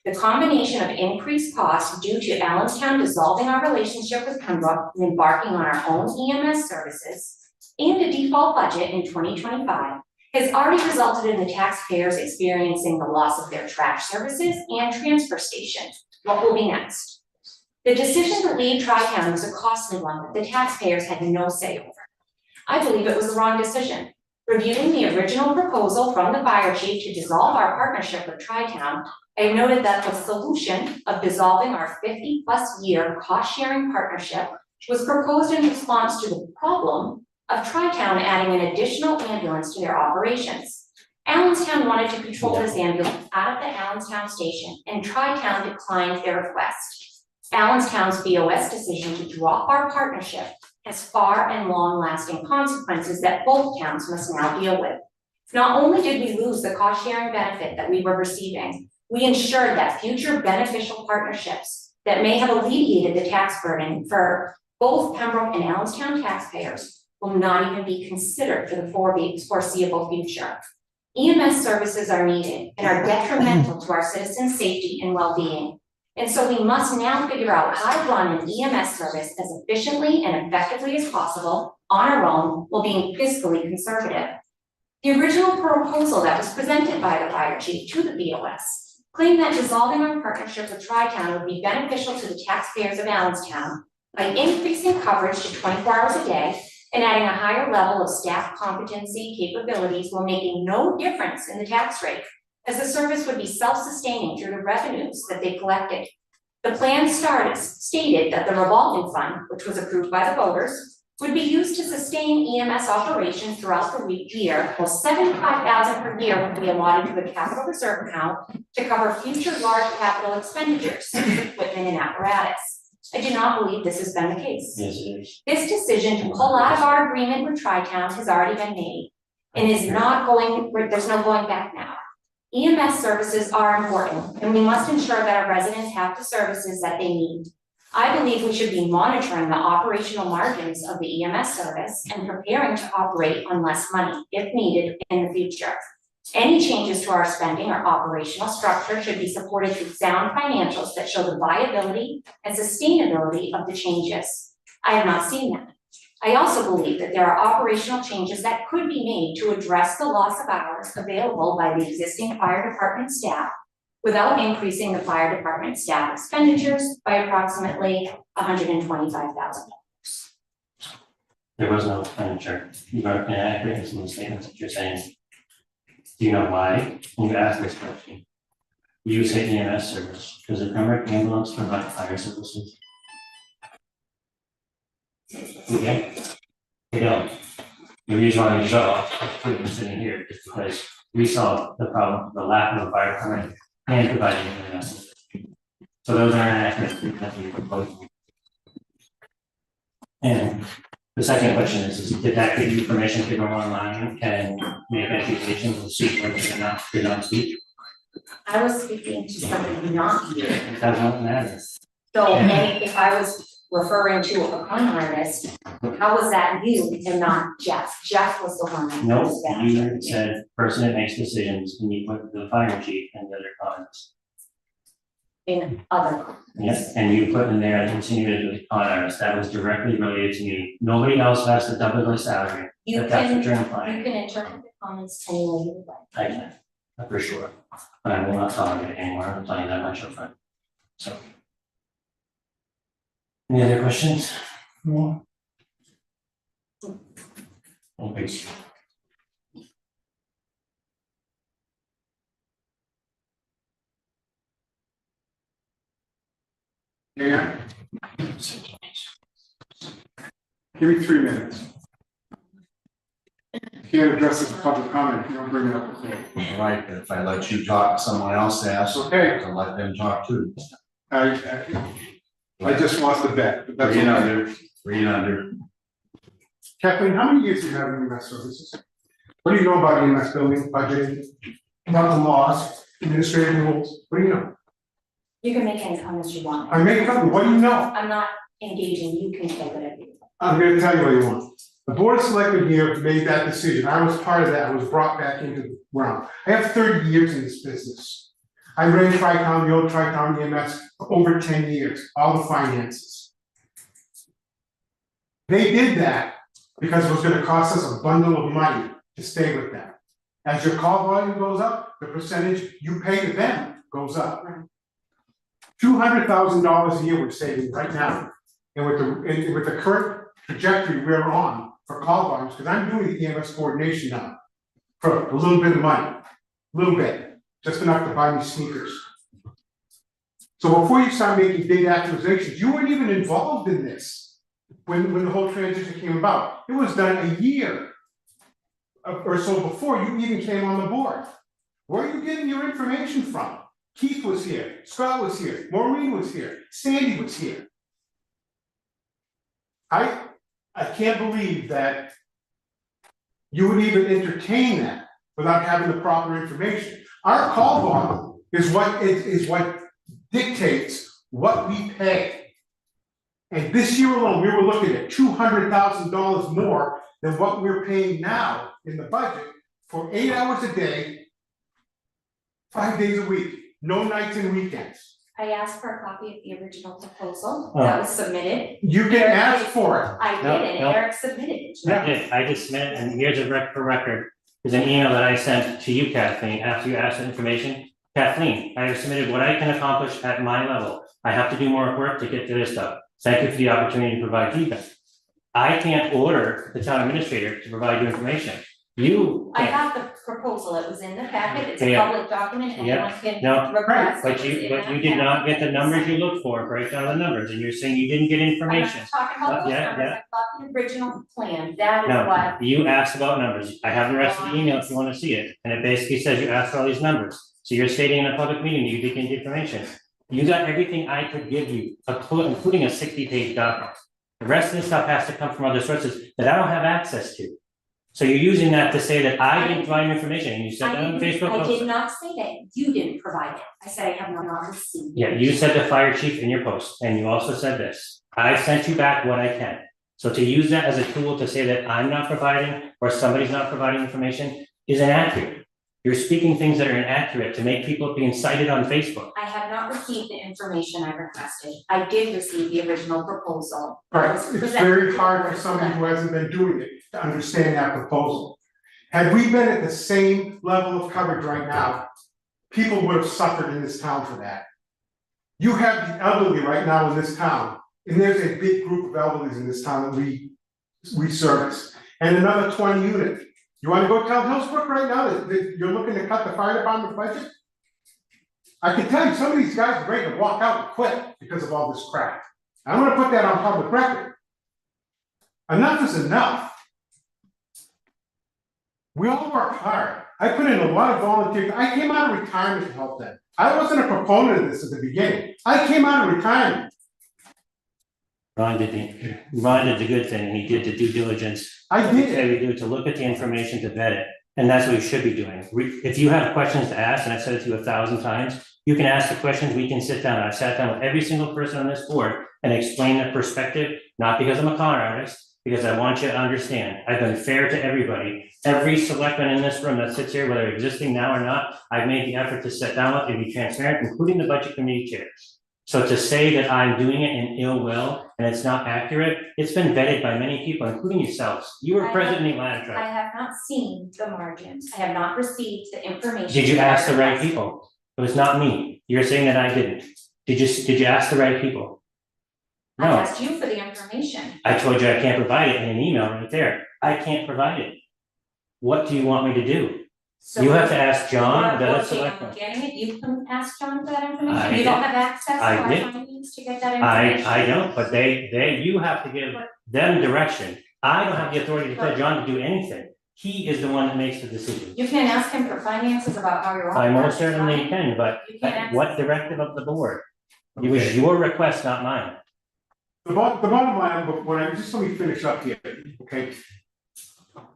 The combination of increased costs due to Allenstown dissolving our relationship with Pembroke and embarking on our own EMS services and a default budget in 2025 has already resulted in the taxpayers experiencing the loss of their trash services and transfer station. What will be next? The decision to leave Tri-Town was a costly one that the taxpayers had no say over. I believe it was the wrong decision. Reviewing the original proposal from the fire chief to dissolve our partnership with Tri-Town, I have noted that the solution of dissolving our 50-plus year cost-sharing partnership was proposed in response to the problem of Tri-Town adding an additional ambulance to their operations. Allenstown wanted to control this ambulance out of the Allenstown station, and Tri-Town declined their request. Allenstown's BOS decision to drop our partnership has far and long-lasting consequences that both towns must now deal with. Not only did we lose the cost-sharing benefit that we were receiving, we ensured that future beneficial partnerships that may have alleviated the tax burden for both Pembroke and Allenstown taxpayers will not even be considered for the foreseeable future. EMS services are needed and are detrimental to our citizens' safety and well-being. And so we must now figure out how to run an EMS service as efficiently and effectively as possible on our own while being fiscally conservative. The original proposal that was presented by the fire chief to the BOS claimed that dissolving our partnership with Tri-Town would be beneficial to the taxpayers of Allenstown by increasing coverage to 24 hours a day and adding a higher level of staff competency capabilities while making no difference in the tax rate, as the service would be self-sustaining through the revenues that they collected. The plan stated that the revolving fund, which was approved by the voters, would be used to sustain EMS operations throughout the year, while $75,000 per year would be allotted to a capital reserve account to cover future large capital expenditures, equipment and apparatus. I do not believe this has been the case. Yes, it is. This decision to pull out of our agreement with Tri-Town has already been made and is not going, there's no going back now. EMS services are important and we must ensure that our residents have the services that they need. I believe we should be monitoring the operational margins of the EMS service and preparing to operate on less money if needed in the future. Any changes to our spending or operational structure should be supported through sound financials that show the viability and sustainability of the changes. I have not seen that. I also believe that there are operational changes that could be made to address the loss of hours available by the existing fire department staff without increasing the fire department staff expenditures by approximately $125,000. There was no expenditure. You are inaccurate in the statements that you're saying. Do you know why? When you ask this question, you say EMS service, does the Pembroke ambulance provide fire services? Okay, they don't. The reason why we saw equipment sitting here is because we saw the problem, the lack of a fire department and providing EMS. So those are inaccurate that we propose. And the second question is did that give you permission to go online and make accusations and speak when you did not speak? I was speaking to somebody not here. That's not matters. So and if I was referring to a con artist, how was that you and not Jeff? Jeff was the one that No, was bad. you said person that makes decisions and you put the fire chief and the other comments. In other. Yes, and you put in there, continue to do the con artist, that was directly related to me. Nobody else has to double their salary. You But that's what you're can implying. interpret the comments any way you like. I can, for sure. But I will not tolerate it anymore, I'm telling you that much upfront. So. Any other questions? No. Okay. Yeah. Give me 3 minutes. You can't address this public comment if you don't bring it up before. Right, but if I let you talk, someone else asks, Okay. to let them talk too. I just lost the bet, but that's Three and okay. under, 3 and under. Kathleen, how many years do you have in EMS services? What do you know about EMS building, budgeting, about the laws, administrative rules? What do you know? You can make any comments you want. I make a couple, what do you know? I'm not engaging, you can say whatever you want. I'm gonna tell you what you want. The board of selectmen here made that decision. I was part of that. I was brought back into the realm. I have 30 years in this business. I ran Tri-Town, the old Tri-Town EMS for over 10 years, all the finances. They did that because it was gonna cost us a bundle of money to stay with them. As your call volume goes up, the percentage you pay to them goes up. $200,000 a year we're saving right now. And with the current trajectory we're on for call volumes, because I'm doing the EMS coordination now for a little bit of money, a little bit, just enough to buy me sneakers. So before you start making big accusations, you weren't even involved in this when the whole transition came about. It was done a year or so before you even came on the board. Where are you getting your information from? Keith was here, Scott was here, Maureen was here, Sandy was here. I can't believe that you would even entertain that without having the proper information. Our call volume is what dictates what we pay. And this year alone, we were looking at $200,000 more than what we're paying now in the budget for 8 hours a day, 5 days a week, no nights and weekends. I asked for a copy of the original proposal that was submitted. You can ask for it. I No, did, and no. Eric submitted it. I just submitted, and here's a for record, there's an email that I sent to you, Kathleen, after you asked for information. Kathleen, I have submitted what I can accomplish at my level. I have to do more work to get to this stuff. Thank you for the opportunity to provide feedback. I can't order the town administrator to provide you information. You I can't. got the proposal, it was in the packet, it's a Yeah. public document, Yeah. anyone can No, request. But you did not get the numbers you looked for, break down the numbers, and you're saying you didn't get information. I'm not talking about those Yeah, numbers, yeah. I got the original plan, that is No, what, you asked about numbers. I have the rest of the email if you wanna see it, and it basically says you asked for all these numbers. So you're stating in a public meeting that you did get the information. You got everything I could give you, including a 60-page document. The rest of this stuff has to come from other sources that I don't have access to. So you're using that to say that I didn't provide information, and you said that on Facebook I post. did not say that you didn't provide it, I said I have not received. Yeah, you said the fire chief in your post, and you also said this. I sent you back what I can. So to use that as a tool to say that I'm not providing or somebody's not providing information is inaccurate. You're speaking things that are inaccurate to make people be incited on Facebook. I have not received the information I requested, I did receive the original proposal. Right, it's very hard for somebody who hasn't been doing it to understand that proposal. Had we been at the same level of coverage right now, people would have suffered in this town for that. You have the elderly right now in this town, and there's a big group of elderlies in this town that we service, and another 20 units. You wanna go tell Hillsbrook right now that you're looking to cut the fire department budget? I can tell you, some of these guys are ready to walk out and quit because of all this crap. I'm gonna put that on public record. Enough is enough. We all work hard. I put in a lot of volunteer, I came out of retirement to help them. I wasn't a proponent of this at the beginning. I came out of retirement. Ron did the good thing, he did the due diligence. I We did. say we do to look at the information to vet it, and that's what we should be doing. If you have questions to ask, and I've said it to you 1,000 times, you can ask the questions, we can sit down. I've sat down with every single person on this board and explain their perspective, not because I'm a con artist, because I want you to understand. I've been fair to everybody. Every selectman in this room that sits here, whether existing now or not, I've made the effort to sit down with and be transparent, including the budget committee chairs. So to say that I'm doing it in ill will and it's not accurate, it's been vetted by many people, including yourselves. You were present in the Atlanta I trial. have not seen the margins, I have not received the information. Did you ask the right requested. people? It was not me. You're saying that I didn't. Did you ask the right people? I No, asked you for the information. I told you I can't provide it in an email right there. I can't provide it. What do you want me to do? So You have to ask John, the you're other working on selectman. getting it, you can ask John for that I information, you don't did. have access to I our did. findings to get that information. I don't, but you have to give them direction. I don't have the authority to tell John to do anything. He is the one that makes the decision. You can ask him for finances about how you're. I most certainly can, but You can't ask. what directive of the board? It was your request, not mine. the bottom line, when I, just let me finish up here, okay?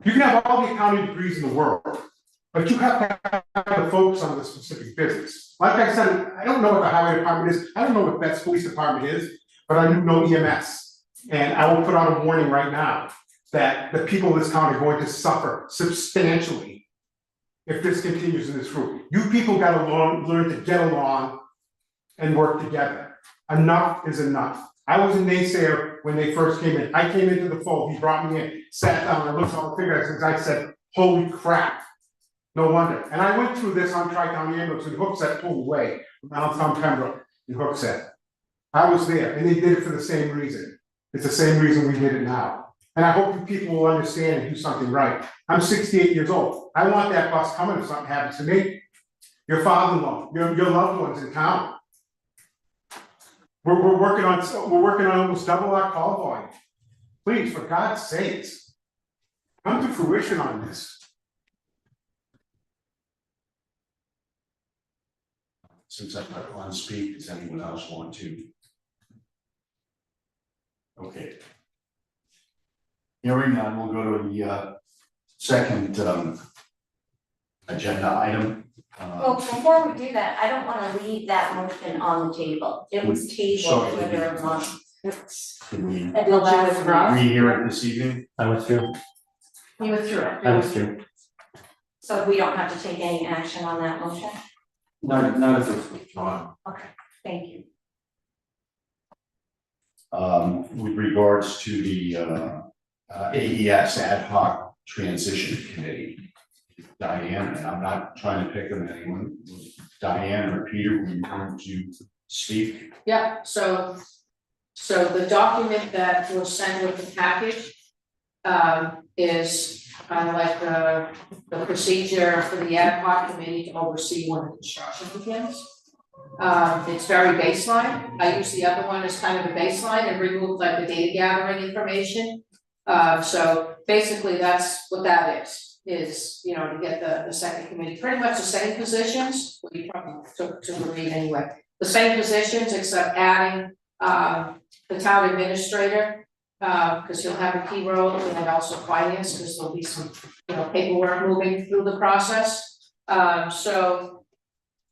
You can have all the accounting degrees in the world, but you have to have to focus on the specific business. Like I said, I don't know what the highway department is, I don't know what Beth's police department is, but I do know EMS. And I will put out a warning right now that the people in this town are going to suffer substantially if this continues in this route. You people gotta learn to get along and work together. Enough is enough. I was a naysayer when they first came in. I came into the fold, he brought me in, sat down, I looked at all the figures, and I said, holy crap. No wonder. And I went through this on Tri-Town ambulance and Hooksett pulled away from Allentown Pembroke in Hooksett. I was there, and they did it for the same reason. It's the same reason we did it now. And I hope you people will understand and do something right. I'm 68 years old. I want that bus coming if something happens to me. Your father-in-law, your loved ones in town. We're working on almost double our call volume. Please, for God's sakes, come to fruition on this. Since I'm not on speak, does anyone else want to? Okay. Hearing none, we'll go to the second agenda item. Well, before we do that, I don't wanna leave that motion on the table. It was tabled for a month. Can we At the last meeting. rehear it this evening? I withdrew. You withdrew it. I withdrew. So we don't have to take any action on that motion? Not if it's withdrawn. Okay, thank you. With regards to the AES ad hoc transition committee. Diane, and I'm not trying to pick on anyone, Diane or Peter, were you going to speak? Yeah, so the document that was sent with the package is kind of like the procedure for the ad hoc committee to oversee when the construction begins. It's very baseline. I use the other one as kind of a baseline and remove like the data gathering information. So basically that's what that is, you know, to get the second committee, pretty much the same positions, what you probably took to read anyway. The same positions except adding the town administrator, because he'll have a key role, and then also finance, because there'll be some, you know, paperwork moving through the process. So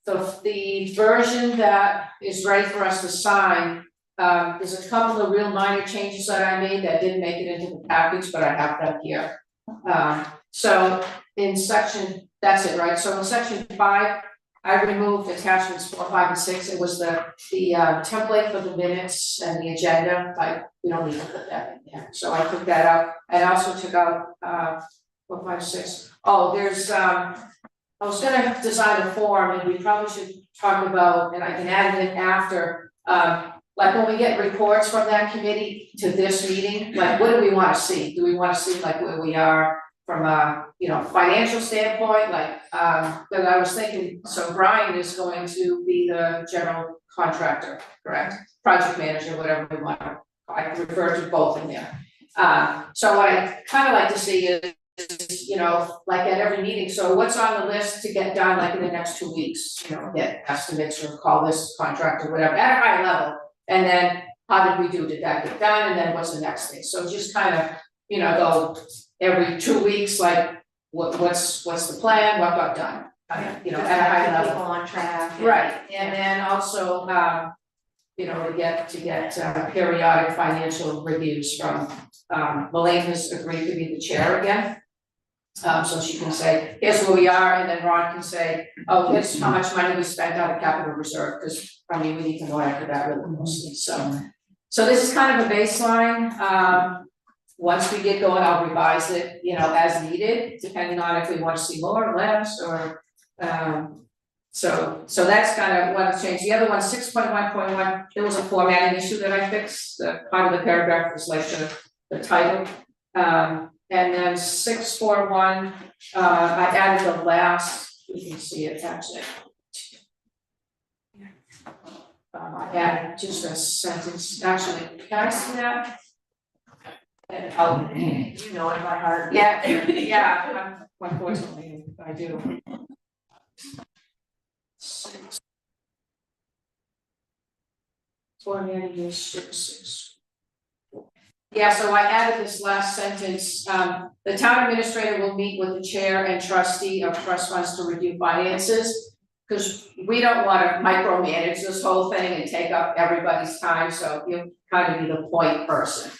the version that is ready for us to sign, there's a couple of real minor changes that I made that didn't make it into the package, but I have them here. So in section, that's it, right? So in section 5, I removed attachments 4, 5, and 6. It was the template for the minutes and the agenda, like we don't need to put that in there. So I took that out. I also took out 4, 5, 6. Oh, there's I was gonna design a form, and we probably should talk about, and I can add it in after, like when we get reports from that committee to this meeting, like what do we wanna see? Do we wanna see like where we are from a, you know, financial standpoint, like, that I was thinking, so Brian is going to be the general contractor, correct? Project manager, whatever we want, I can refer to both in there. So what I kind of like to see is, you know, like at every meeting, so what's on the list to get done like in the next 2 weeks, you know, get estimates or call this contractor, whatever, at a high level. And then how did we do, did that get done, and then what's the next thing, so just kind of, you know, go every 2 weeks, like what's the plan, what got done, you know, at a high level. People on track. Right, and then also, you know, to get periodic financial reviews from, Elaine has agreed to be the chair again. So she can say, here's where we are, and then Ron can say, oh, here's how much money we spent out of capital reserve, because I mean, we need to know after that really mostly, so this is kind of a baseline. Once we get going, I'll revise it, you know, as needed, depending on if we want to see more or less, or, so that's kind of what I've changed. The other one, 6.1.1, there was a formatting issue that I fixed, part of the paragraph was like the title. And then 6.4.1, I added the last, you can see it actually. I added just a sentence, actually, can I see that? And I'll, You know it by heart. yeah, yeah, unfortunately, I do. Formatting is 6. Yeah, so I added this last sentence, the town administrator will meet with the chair and trustee of trust funds to review finances. Cause we don't wanna micromanage this whole thing and take up everybody's time, so you'll kind of be the point person.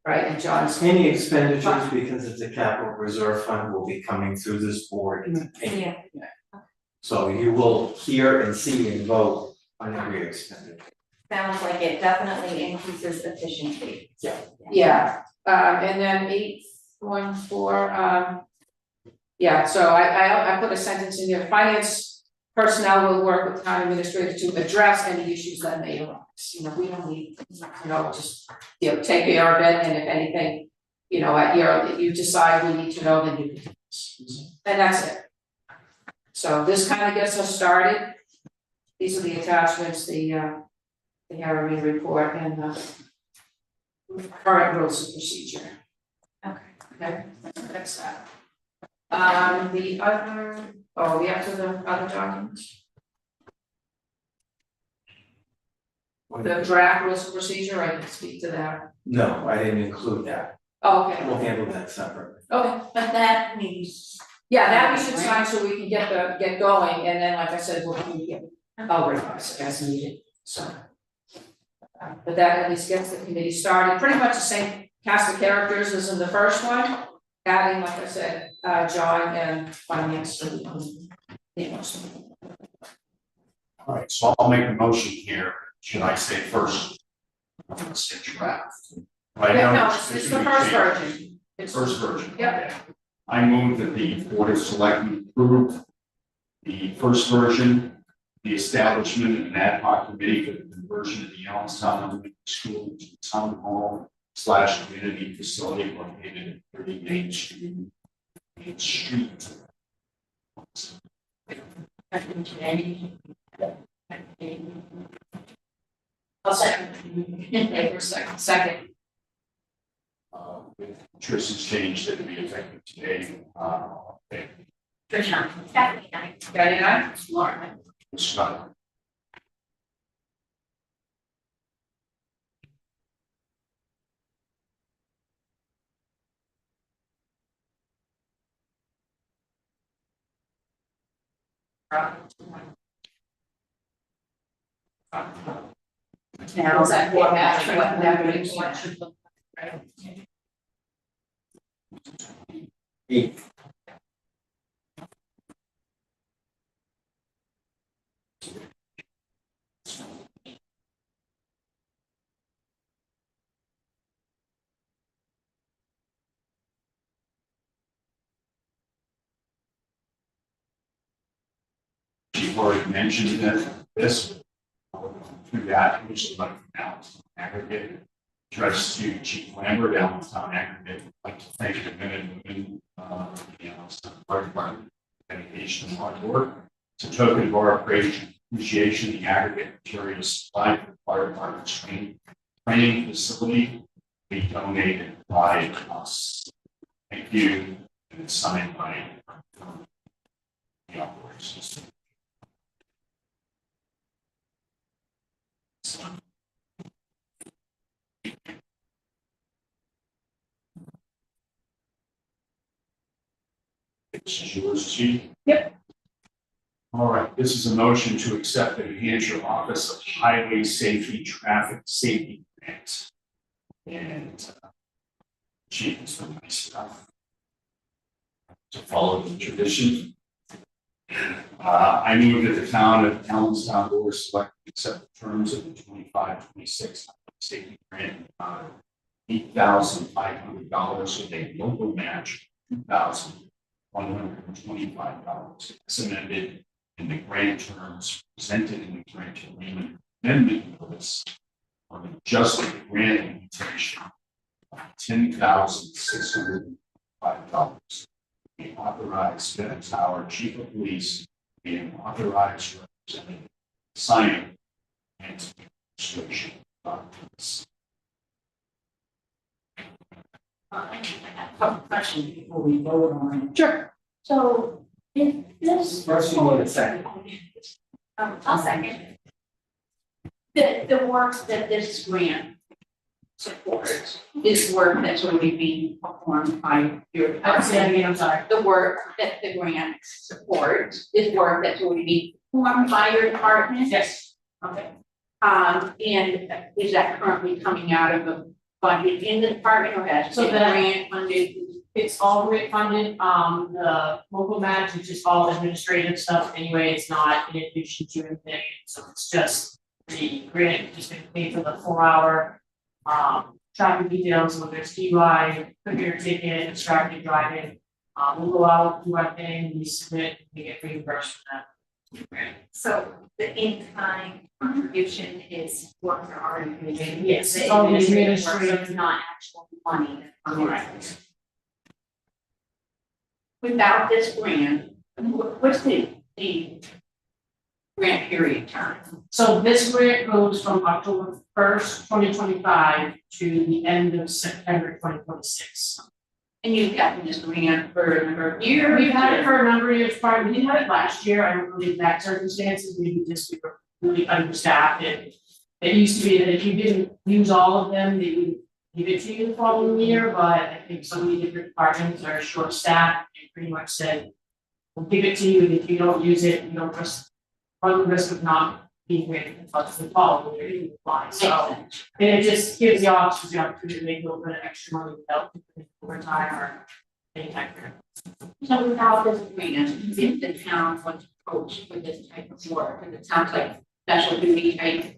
Right, and John's. Any expenditures, because it's a capital reserve fund, will be coming through this board. Yeah. So you will hear and see and vote on every expenditure. Sounds like it definitely increases efficiency. Yeah, and then 8.4, yeah, so I put a sentence in here, finance personnel will work with town administrator to address any issues that may arise. You know, we don't need, just, take care of it, and if anything, if you decide we need to know, then you can. And that's it. So this kind of gets us started. These are the attachments, the Harriman report and the current rules of procedure. Okay, that's that. The other, we have to the other documents? The draft rules of procedure, I can speak to that. No, I didn't include that. Oh, okay. We'll handle that separately. Okay, But that means. yeah, that we should sign so we can get going, and then, like I said, I'll revise it as needed, so. But that at least gets the committee started, pretty much the same cast of characters as in the first one, adding, like I said, John and finance to the motion. All right, so I'll make a motion here. Should I say first? I'm gonna say draft. Right Yeah, now, no, it's the first version. It's First version. Yep. Okay. I move that the Board of Selectmen approve the first version, the establishment of an ad hoc committee for the conversion of the Allenstown Elementary School to town hall / community facility located at 30 Main Street. Main Street. I'll second. Second. With Trish's change that will be effective today. Okay. Got it, Lauren. Scott. Now, that format, what that report should look like. Eight. She already mentioned that this, through that, which is like now aggregate, address to Chief Lambert, Allenstown aggregate. I'd like to thank the men and women, fire department, dedication and hard work. It's a token of our appreciation, the aggregate materials supplied for the fire department's training facility. We donated by us. Thank you, and it's signed by the operations. It's yours, Chief. Yep. All right, this is a motion to accept the New Hampshire Office of Highway Safety Traffic Safety Grant. And Chief has been nice enough to follow the tradition. I move that the town of Allenstown Board of Selectmen accept the terms of the 25-26 safety grant, $8,500 with a local match, $2,125, as amended in the grant terms presented in the grant agreement amendment notice on the adjusted grant invitation of $10,605. We authorize Dennis Howard, Chief of Police, being authorized representative signing and administration documents. I have a couple questions before we vote on it. Sure. So, is this? First, you need a second. I'll second. The work that this grant support is work that's already being performed by your I'm saying department. again, I'm sorry. The work that the grant support is work that's already being performed by your department? Yes. Okay. And is that currently coming out of the budget in the department or has So it been that- grant funded? It's all grant funded, the local match is just all administrative stuff anyway, it's not in addition to anything, so it's just the grant, just gonna pay for the 4 hour. Traffic details, whether it's DUI, quick air ticket, distracted driving, we'll go out, do our thing, we submit, we get reimbursed for that. So the in-kind contribution is work for our organization. Yes, The it's all the work, so administrative. it's not actual money. Correct. Without this grant, what's the grant period time? So this grant goes from October 1st, 2025 to the end of September 2026. And you've gotten this grant for a number of years? We've had it for a number of years prior, we didn't have it last year, I don't know the exact circumstances, maybe just we were really understaffed and it used to be that if you didn't use all of them, they would give it to you the following year, but I think so many different departments are short staffed and pretty much said, we'll give it to you, and if you don't use it, you don't risk, run the risk of not being granted the funds the following year, you apply, so. And it just gives the officers the opportunity to make a little bit of extra money without overtime or any type of. So without this grant, if the town wants to approach with this type of work, and it sounds like special duty type.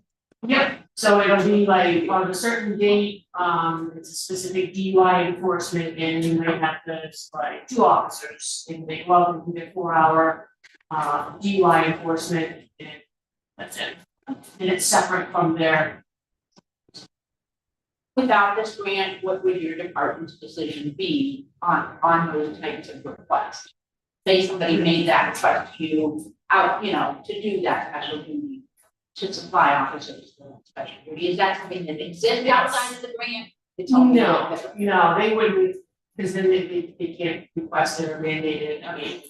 Yep, so it'll be like on a certain date, it's a specific DUI enforcement and you might have to, like, 2 officers. And they, well, you can get 4 hour, DUI enforcement and that's it. And it's separate from their, Without this grant, what would your department's decision be on those types of requests? Say somebody made that request to you out, to do that special duty, to supply officers for that special duty, is that something that exists outside of the grant? It's only no, they wouldn't, because then they can't request it or mandate it, I mean.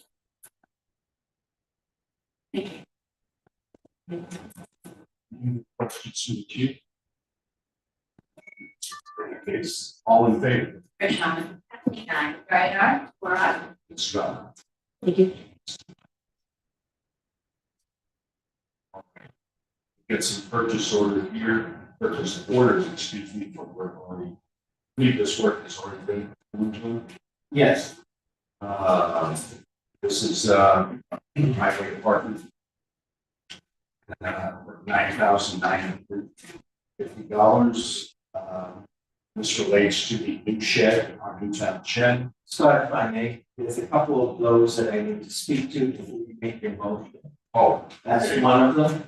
Any questions from the chief? Case, all in favor? Chris Sherman, right, we're on. It's done. Thank you. Get some purchase order here, purchase orders, excuse me, for work already. This work has already been done. Yes. This is highway department. $9,950. This relates to the new shed, our new town shed. Scott, if I may, there's a couple of those that I need to speak to before you make your motion. Oh, That's one of them.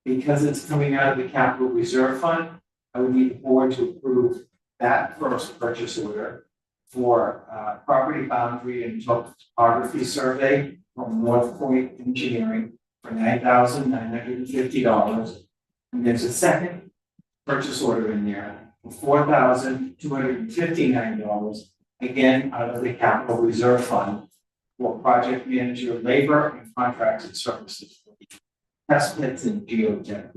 Because it's coming out of the capital reserve fund, I would need the board to approve that first purchase order for property boundary and topography survey from North Point Engineering for $9,950. And there's a second purchase order in there for $4,259, again, out of the capital reserve fund for project manager labor and contracted services. Test pits and geotech.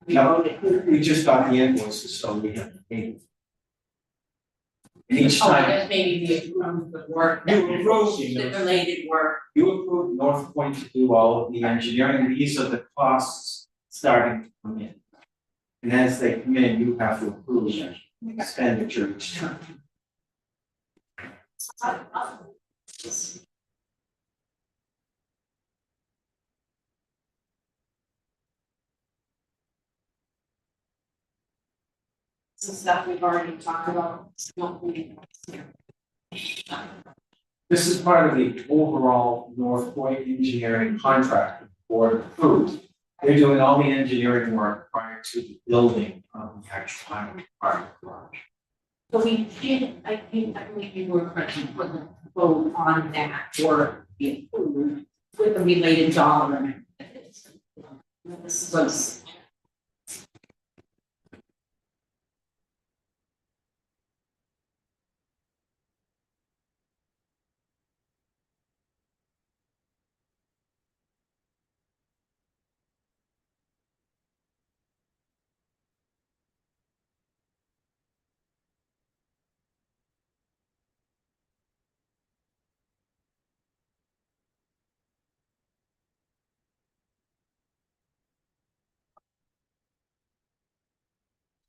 No, we just got the invoices, so we have to pay. Each time That's maybe the work that You approved. the related work. you approve North Point to do all of the engineering, these are the costs starting to come in. And as they come in, you have to approve expenditure each time. Some stuff we've already talked about. This is part of the overall North Point engineering contract the board approved. They're doing all the engineering work prior to the building of the actual highway department garage. So we did, I believe you were present for the vote on that or the approved with the related dollar amount. This was.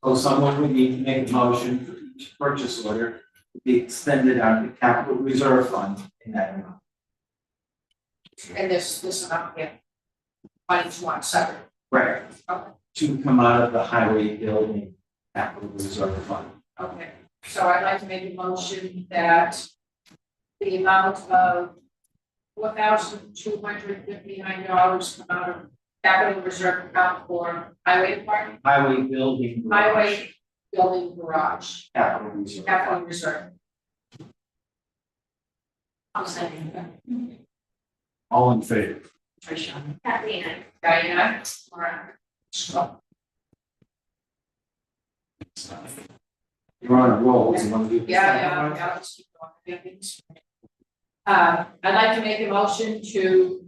So someone would need to make a motion for each purchase order to be extended out of the capital reserve fund in that amount. And this amount, yeah. Minus one, separate. Right. Okay. To come out of the highway building capital reserve fund. Okay, so I'd like to make a motion that the amount of $4,259 come out of capital reserve account for highway department, Highway building. garage, highway building garage, Capital reserve. capital reserve. I'll second that. All in favor? Tricia. Kathleen, I. Diana, Laura. Stop. You're on a roll, so want to do? Yeah, let's keep going. Yeah, thanks. I'd like to make a motion to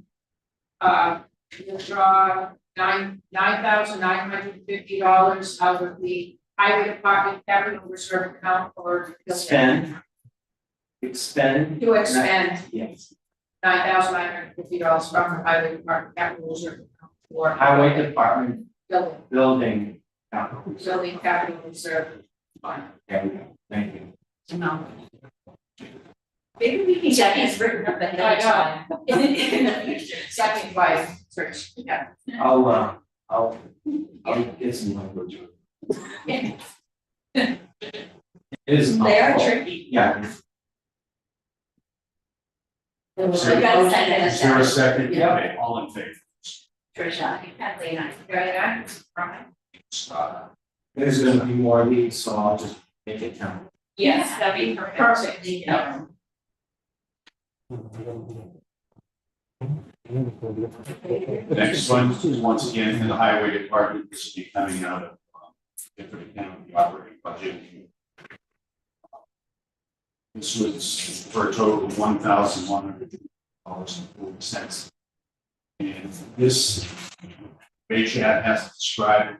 withdraw $9,950 out of the highway department capital reserve account for Expend. to expend Yes, $9,950 from the highway department capital reserve account for highway department building, building capital reserve. building capital reserve fund. There we go, thank you. No. Maybe we can check it's written up ahead of time. In the future, second by Trish, yeah. I'll get some language. It is. They are awful. tricky. Yeah. There was So you gotta second it. Is there a second? Yeah. Okay, all in favor? Tricia. Kathleen, I. Diana, Brian. Stop. There's gonna be more of these, so I'll just make it count. Yes, that'd be perfect. Perfect. Yeah. The next one is once again in the highway department, this will be coming out of different account of the operating budget. This was for a total of $1,100.40. And this pay chat has described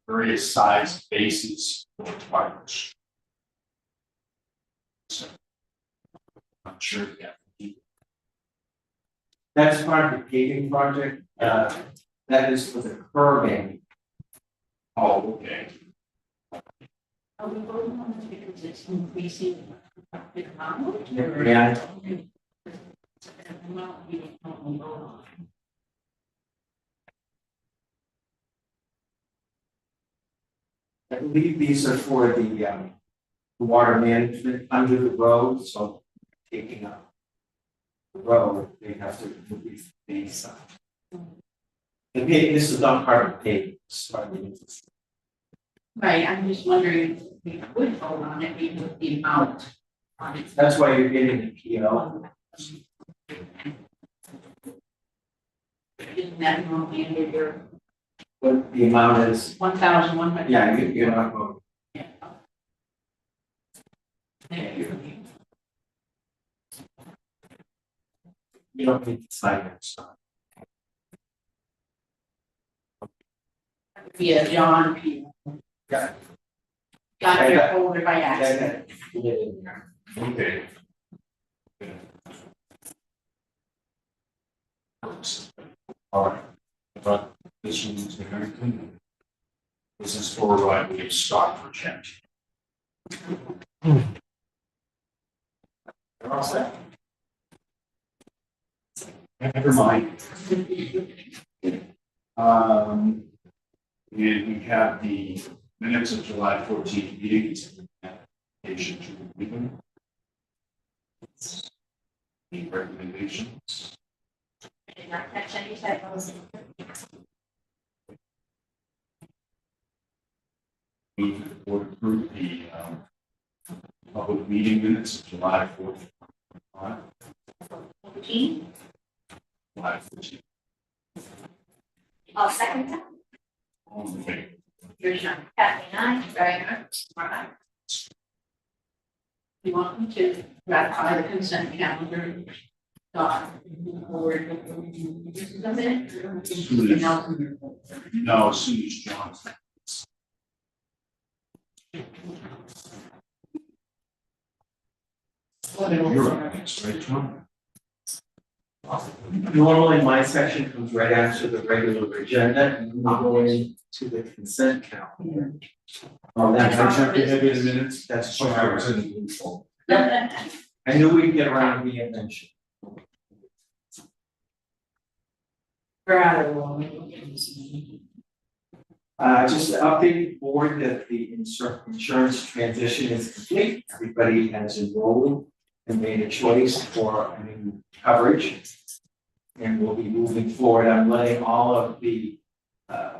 various size bases for departments. So I'm sure that. That's part of the paving project, that is for the curbing. Oh, okay. Are we voting on this because it's increasing the amount? Yeah. Well, we don't vote on. I believe these are for the water management under the road, so taking up the road, they have to release these. This is not part of paving, Right, I'm just wondering if we would vote on it, we would the amount on it. that's why you're getting the PO. Isn't that normally under your What the amount is, 1,100? yeah, you're not voting. Yeah. There you go. You don't need to sign that stuff. Yeah, John P. Got it. Got Yeah, your folder by accident. Okay. All right. But this one's the American. This is for we get stock for change. They're all set. Never mind. And we have the minutes of July 14th meetings. Application to review them. Any recommendations? I did not catch any typos. Move that the board approve the public meeting minutes of July 4th. July 14th. I'll second that. All in favor? Tricia. Kathleen, I. Diana, Brian. You want me to ratify the consent calendar? Forward. Does it? No, as soon as John. You're up next, right, John? Normally, my section comes right after the regular agenda, and we go into the consent calendar. Oh, Can I that's, jump ahead in minutes? that's Sorry, I was true. in the meeting. I knew we'd get around to the invention. Just to update the board that the insurance transition is complete. Everybody has enrolled and made a choice for a new coverage. And we'll be moving forward. I'm letting all of the, I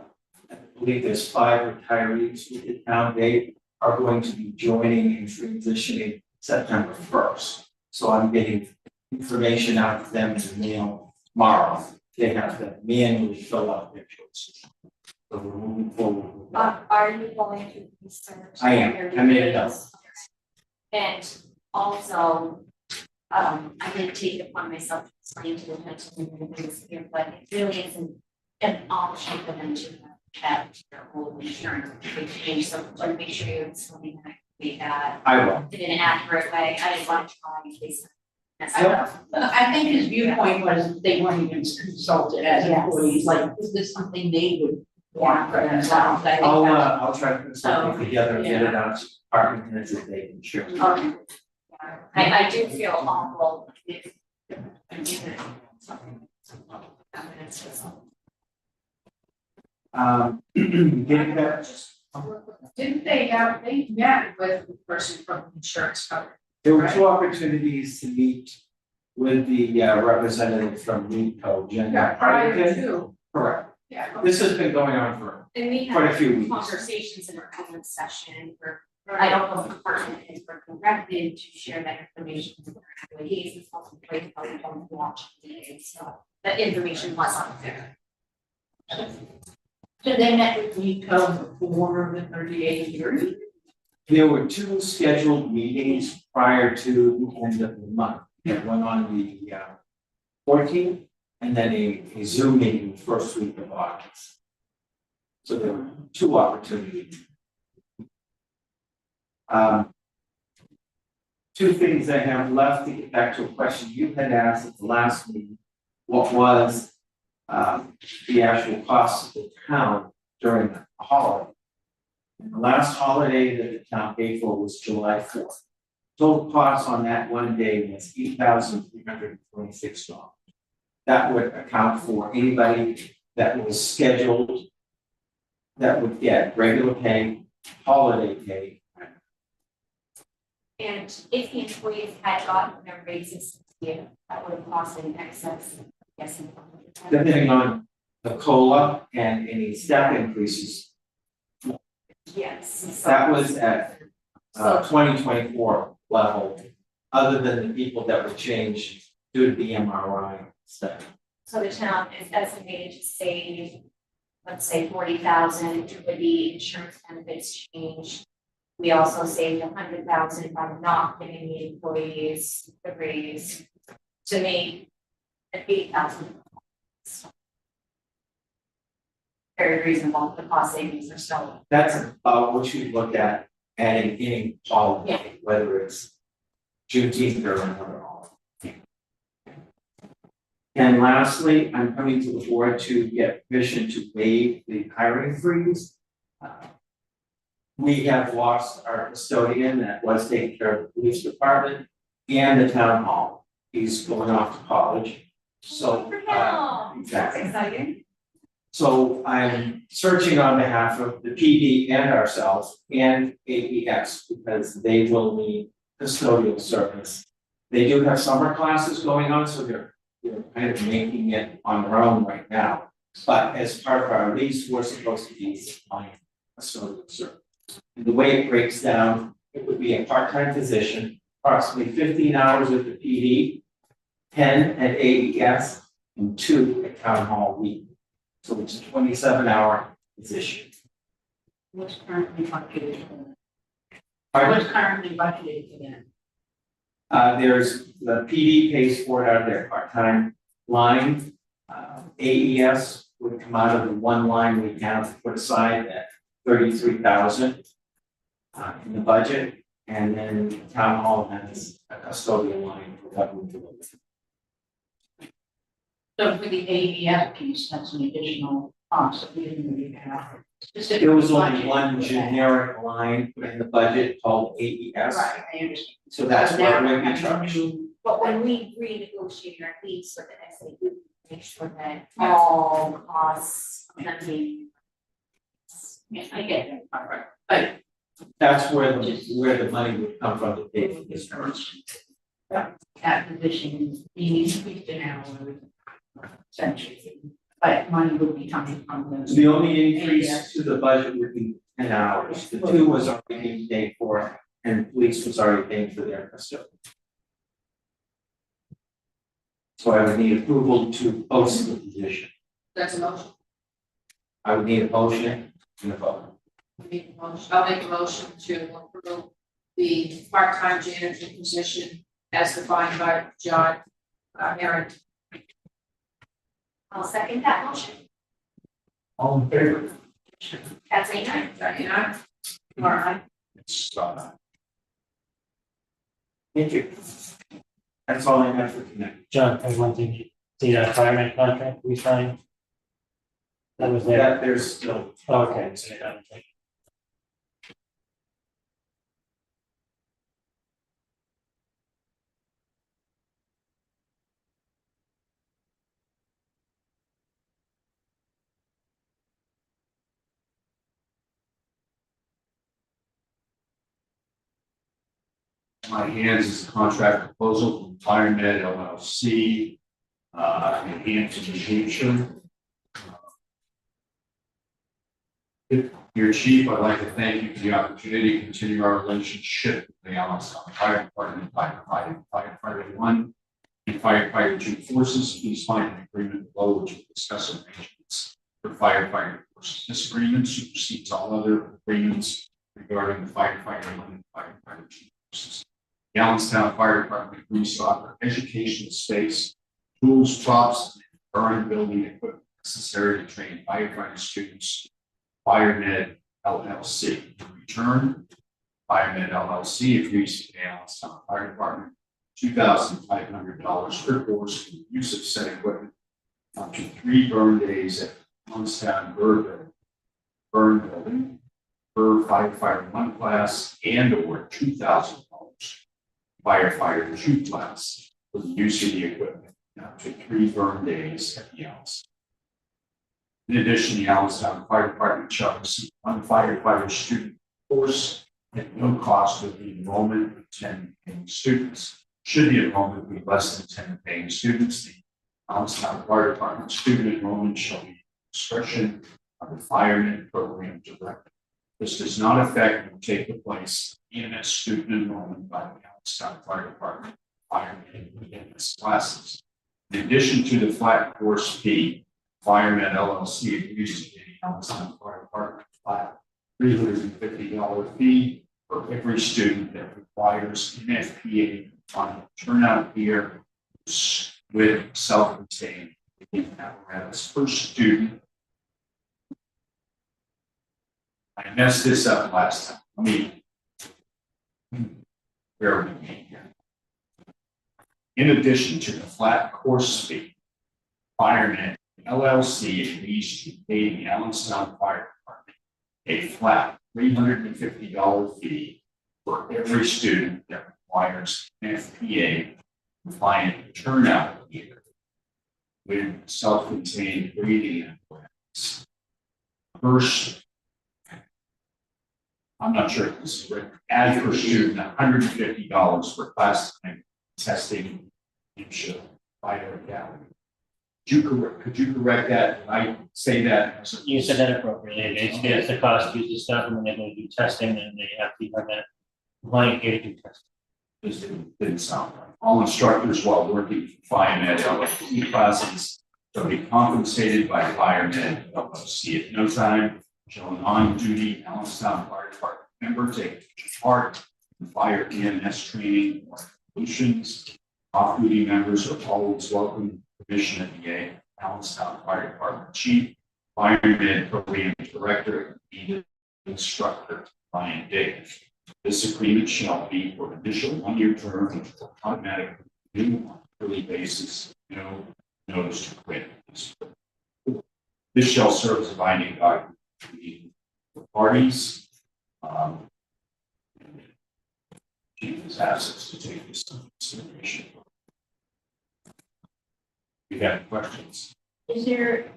believe there's 5 retirees with the town. They are going to be joining and transitioning September 1st. So I'm getting information out to them in the mail tomorrow. They have to manually fill out their choices. So we're moving forward with that. Are you going to research? I am. I made it up. And also, I did take it upon myself to explain to the gentleman here, but it really isn't an option for them to have their whole insurance change, so like make sure you explain that I will. in an accurate way. I didn't want to try in case. I messed up. I think his viewpoint was they weren't even consulted as Yes. employees, like, is this something they would want for themselves? I think I'll try to put something together and get it out to department heads if they can share. Okay. I do feel awful if. Getting back, Didn't they met with the person from the insurance company? there were 2 opportunities to meet with the representative from NEPCO, Jen. Prior Harrington. to, Correct. yeah. This has been going on for And we quite a had few weeks. conversations in our open session where I don't know if the department is directed to share that information with their employees. It's also great how we don't watch the so that information was out there. So they met with NEPCO before the 30-day period? There were 2 scheduled meetings prior to the end of the month. There went on the 14th and then a Zoom meeting the first week of August. So there were 2 opportunities. 2 things I have left to get back to a question you had asked at the last meeting. What was the actual cost of the town during the holiday? And the last holiday that the town paid for was July 4th. Total cost on that one day was $8,326. That would account for anybody that was scheduled that would get regular pay, holiday pay. And if the employees had gotten their raises this year, that would have cost in excess, I'm guessing. Depending on the COLA and any step increases, Yes. that was at 2024 level, other than the people that were changed due to the MRI stuff. So the town is estimated to save, let's say 40,000 with the insurance benefits change. We also saved 100,000 by not giving the employees the raise to make it 8,000. Very reasonable, the cost savings are still. That's about what you look at adding any holiday, whether it's Juneteenth or another holiday. And lastly, I'm coming to the board to get permission to waive the hiring freeze. We have lost our custodian that was taking care of the police department and the town hall. He's going off to college, so. That's Exactly. exciting. So I'm searching on behalf of the PD and ourselves and AES because they will need custodial service. They do have summer classes going on, so they're kind of making it on their own right now. But as part of our lease, we're supposed to be supplying custodial service. And the way it breaks down, it would be a part-time position, approximately 15 hours at the PD, 10 at AES, and 2 at town hall week. So it's a 27-hour position. What's currently budgeted for that? Pardon? What's currently budgeted for that? There's, the PD pays for it out of their part-time line. AES would come out of the one line we have put aside at 33,000 in the budget, and then town hall has a custodial line for government delivery. So for the AEF piece, that's an additional cost that we didn't really have. There was only one generic line put in the budget called AES, Right, I understand. so that's what Now we're we're being having charged. to- But when we renegotiate our lease with the SAU, make sure that all costs are being. Yeah, I get that, all right, but That's where the money would come from to pay for this first. that position, being increased in hours, essentially, but money would be coming from the. The only increase to the budget would be 10 hours. The 2 was already being paid for, and police was already paying for their custodian. So I would need approval to post the position. That's a motion. I would need a motion and a vote. I'll make a motion to approve the part-time janitor position as defined by John Aaron. I'll second that motion. All in favor? Kathleen, I. Diana, Laura, It's, Thank you. That's all I have for tonight. John, I have one thing, the fireman contract we signed. That was there, That there's still. okay, so I haven't taken. my hands is a contract proposal from FireMed LLC, in Hampton, New Hampshire. Dear Chief, I'd like to thank you for the opportunity to continue our relationship with the Allenstown Fire Department, firefighter 1 and firefighter 2 forces. Please find an agreement below which will discuss arrangements for firefighter forces. This agreement supersedes all other agreements regarding the firefighter 1 and firefighter 2 forces. The Allenstown Fire Department agrees to offer educational space, tools, props, and current building equipment necessary to train firefighter students. FireMed LLC. In return, FireMed LLC agrees to pay Allenstown Fire Department $2,500 per course for the use of said equipment up to 3 burn days at Allenstown burn building per firefighter 1 class and or $2,000 firefighter 2 class for the use of the equipment up to 3 burn days at the Allenstown. In addition, the Allenstown Fire Department shall receive 1 firefighter student course at no cost with the enrollment of 10 paying students. Should the enrollment be less than 10 paying students, the Allenstown Fire Department student enrollment shall be discretion of the fireman program director. This does not affect or take the place of EMS student enrollment by the Allenstown Fire Department firemen in EMS classes. In addition to the flat course fee, FireMed LLC agrees to pay the Allenstown Fire Department flat $350 fee for every student that requires NFPA on turnout gear with self-contained apparatus per student. I messed this up last time. Bear with me here. In addition to the flat course fee, FireMed LLC agrees to pay the Allenstown Fire Department a flat $350 fee for every student that requires FPA compliant turnout gear with self-contained breathing apparatus. First, I'm not sure if this is right, add per student $150 for class time testing and show fire gallery. Could you correct that? Did I say that? You said that appropriately, basically, it's the cost to use the stuff, and when they're going to do testing, and they have to have that compliant gear to do testing. This didn't sound right. All instructors while working for FireMed LLC classes shall be compensated by FireMed LLC at no time shall an on-duty Allenstown Fire Department member take part in fire EMS training or solutions. Off-duty members are always welcome. Commission of the Allenstown Fire Department Chief, FireMed Program Director, and Instructor, Brian Davis. This agreement shall be for an initial 1-year term, which will automatically renew on a yearly basis, no notice to quit. This shall serve as a binding document between the parties. Keep his assets to take this into consideration. You have questions? Is there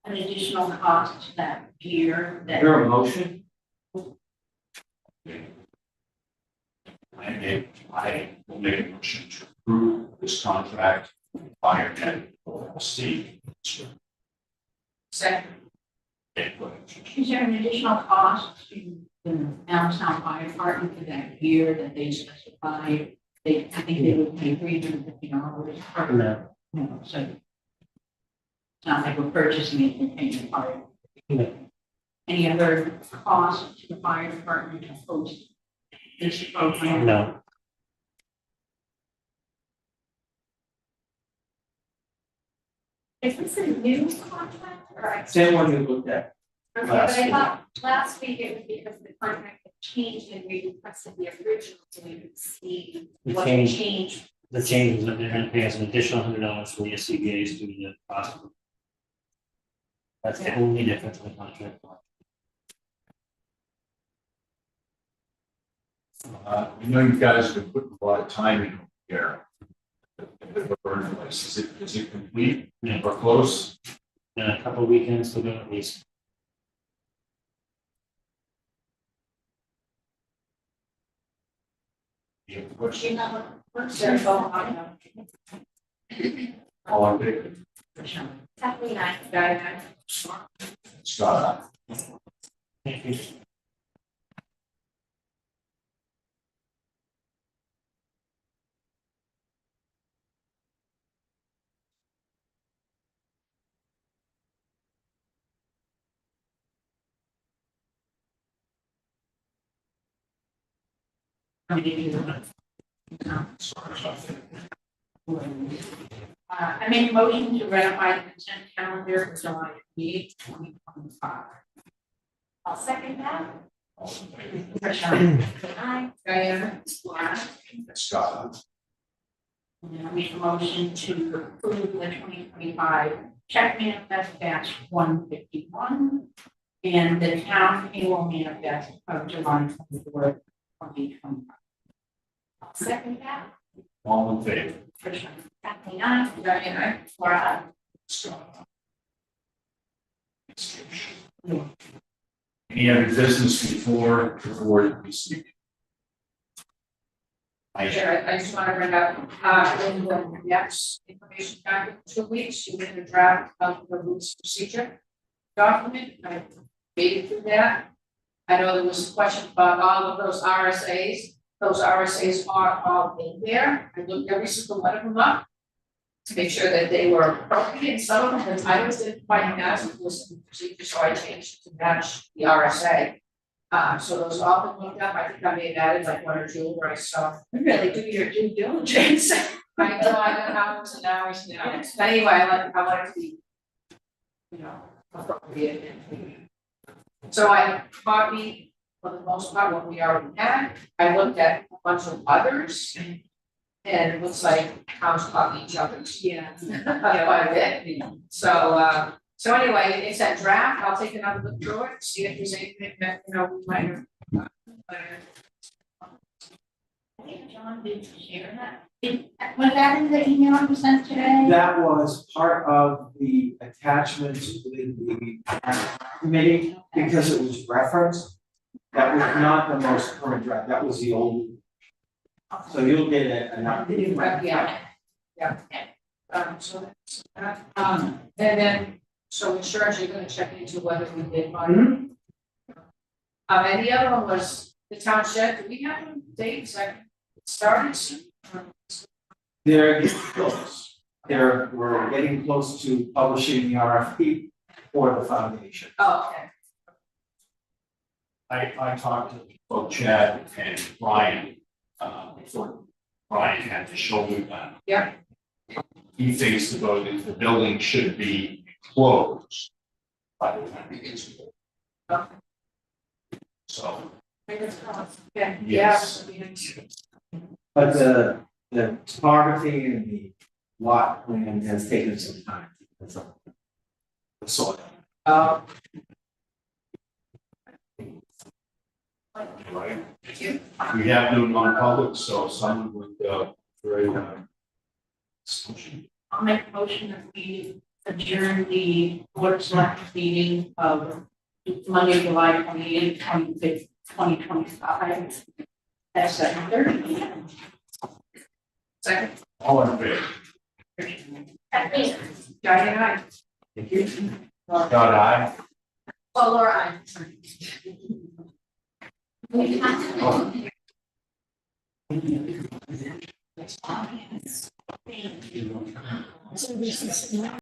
an additional cost to that year that? There a motion? I will make a motion to approve this contract with Fire Net LLC. Second. Okay, go ahead. Is there an additional cost to the Allenstown Fire Department for that year that they specified? I think they would pay $350 per. No, so. It's not like we're purchasing it and paying the fire. Any other cost to the fire department to host this program? No. Is this a new contract or? Same one you looked at. Okay, but I thought last week it was because the contract had changed and we requested the original, so we could see what change. changed. The change is that they're gonna pay us an additional $100 for the SCBA's to the cost. That's the only difference in the contract. I know you guys have been putting a lot of time in here. Is it complete Yeah. or close? And a couple of weekends to go at least. You have a question? You know, what's their goal on All in favor? Kathleen, I. that? Scott? Thank you. I made a motion to ratify the consent calendar for July 8th, 2025. I'll second that. All in favor? Aye. Diana, Laura, Scott? and I made a motion to approve the 2025 check manifest batch 151 and the town payroll manifest of July 24th, 2025. I'll second that. All in favor? Tricia, Kathleen, I. Diana, Laura. Scott? Any other business before the board this evening? I just want to bring up, in the next information packet, 2 weeks, you get a draft of the rules of procedure document. I made it through that. I know there was a question about all of those RSAs. Those RSAs are all in there. I looked every single one of them up to make sure that they were appropriate. Some of them, the titles didn't quite match the rules of procedure, so I changed it to match the RSA. So those all been looked up. I think I may have added like 1 or 2 where I saw. you really do your due diligence. I know hours and hours and hours. But anyway, I like to be, you know, appropriate. So I copied, for the most part, what we already had. I looked at a bunch of others. And it looks like towns copy each other's. Yeah. Quite a bit. So anyway, it's that draft. I'll take another look through it, see if there's anything that, you know, we might have. I think John did share that. Was that in the email you sent today? That was part of the attachments with the committee because it was referenced. That was not the most current draft, that was the old. So you'll get Yeah. So that's that. And then, so insurance, you're gonna check into whether we did buy. And the other one was the town shed. Do we have a date? Like, it started soon? They're getting close. We're getting close to publishing the RFP for the foundation. Oh, okay. I talked to both Chad and Brian, before Brian had the shoulder done. Yeah. He thinks the building should be closed by the time it gets built. Okay. So, Fingers crossed. Yeah. yes. But the topography and the lot plan has taken some time. That's all. The soil. Right. We have no non-public, so someone would, I'll make a motion that we adjourn the board of selectmen meeting of Monday, July 28th, 2025 at 7:30. Second. all in favor? Diane, aye. Thank you. Dot I. Oh, Laura, aye. Oh, yes.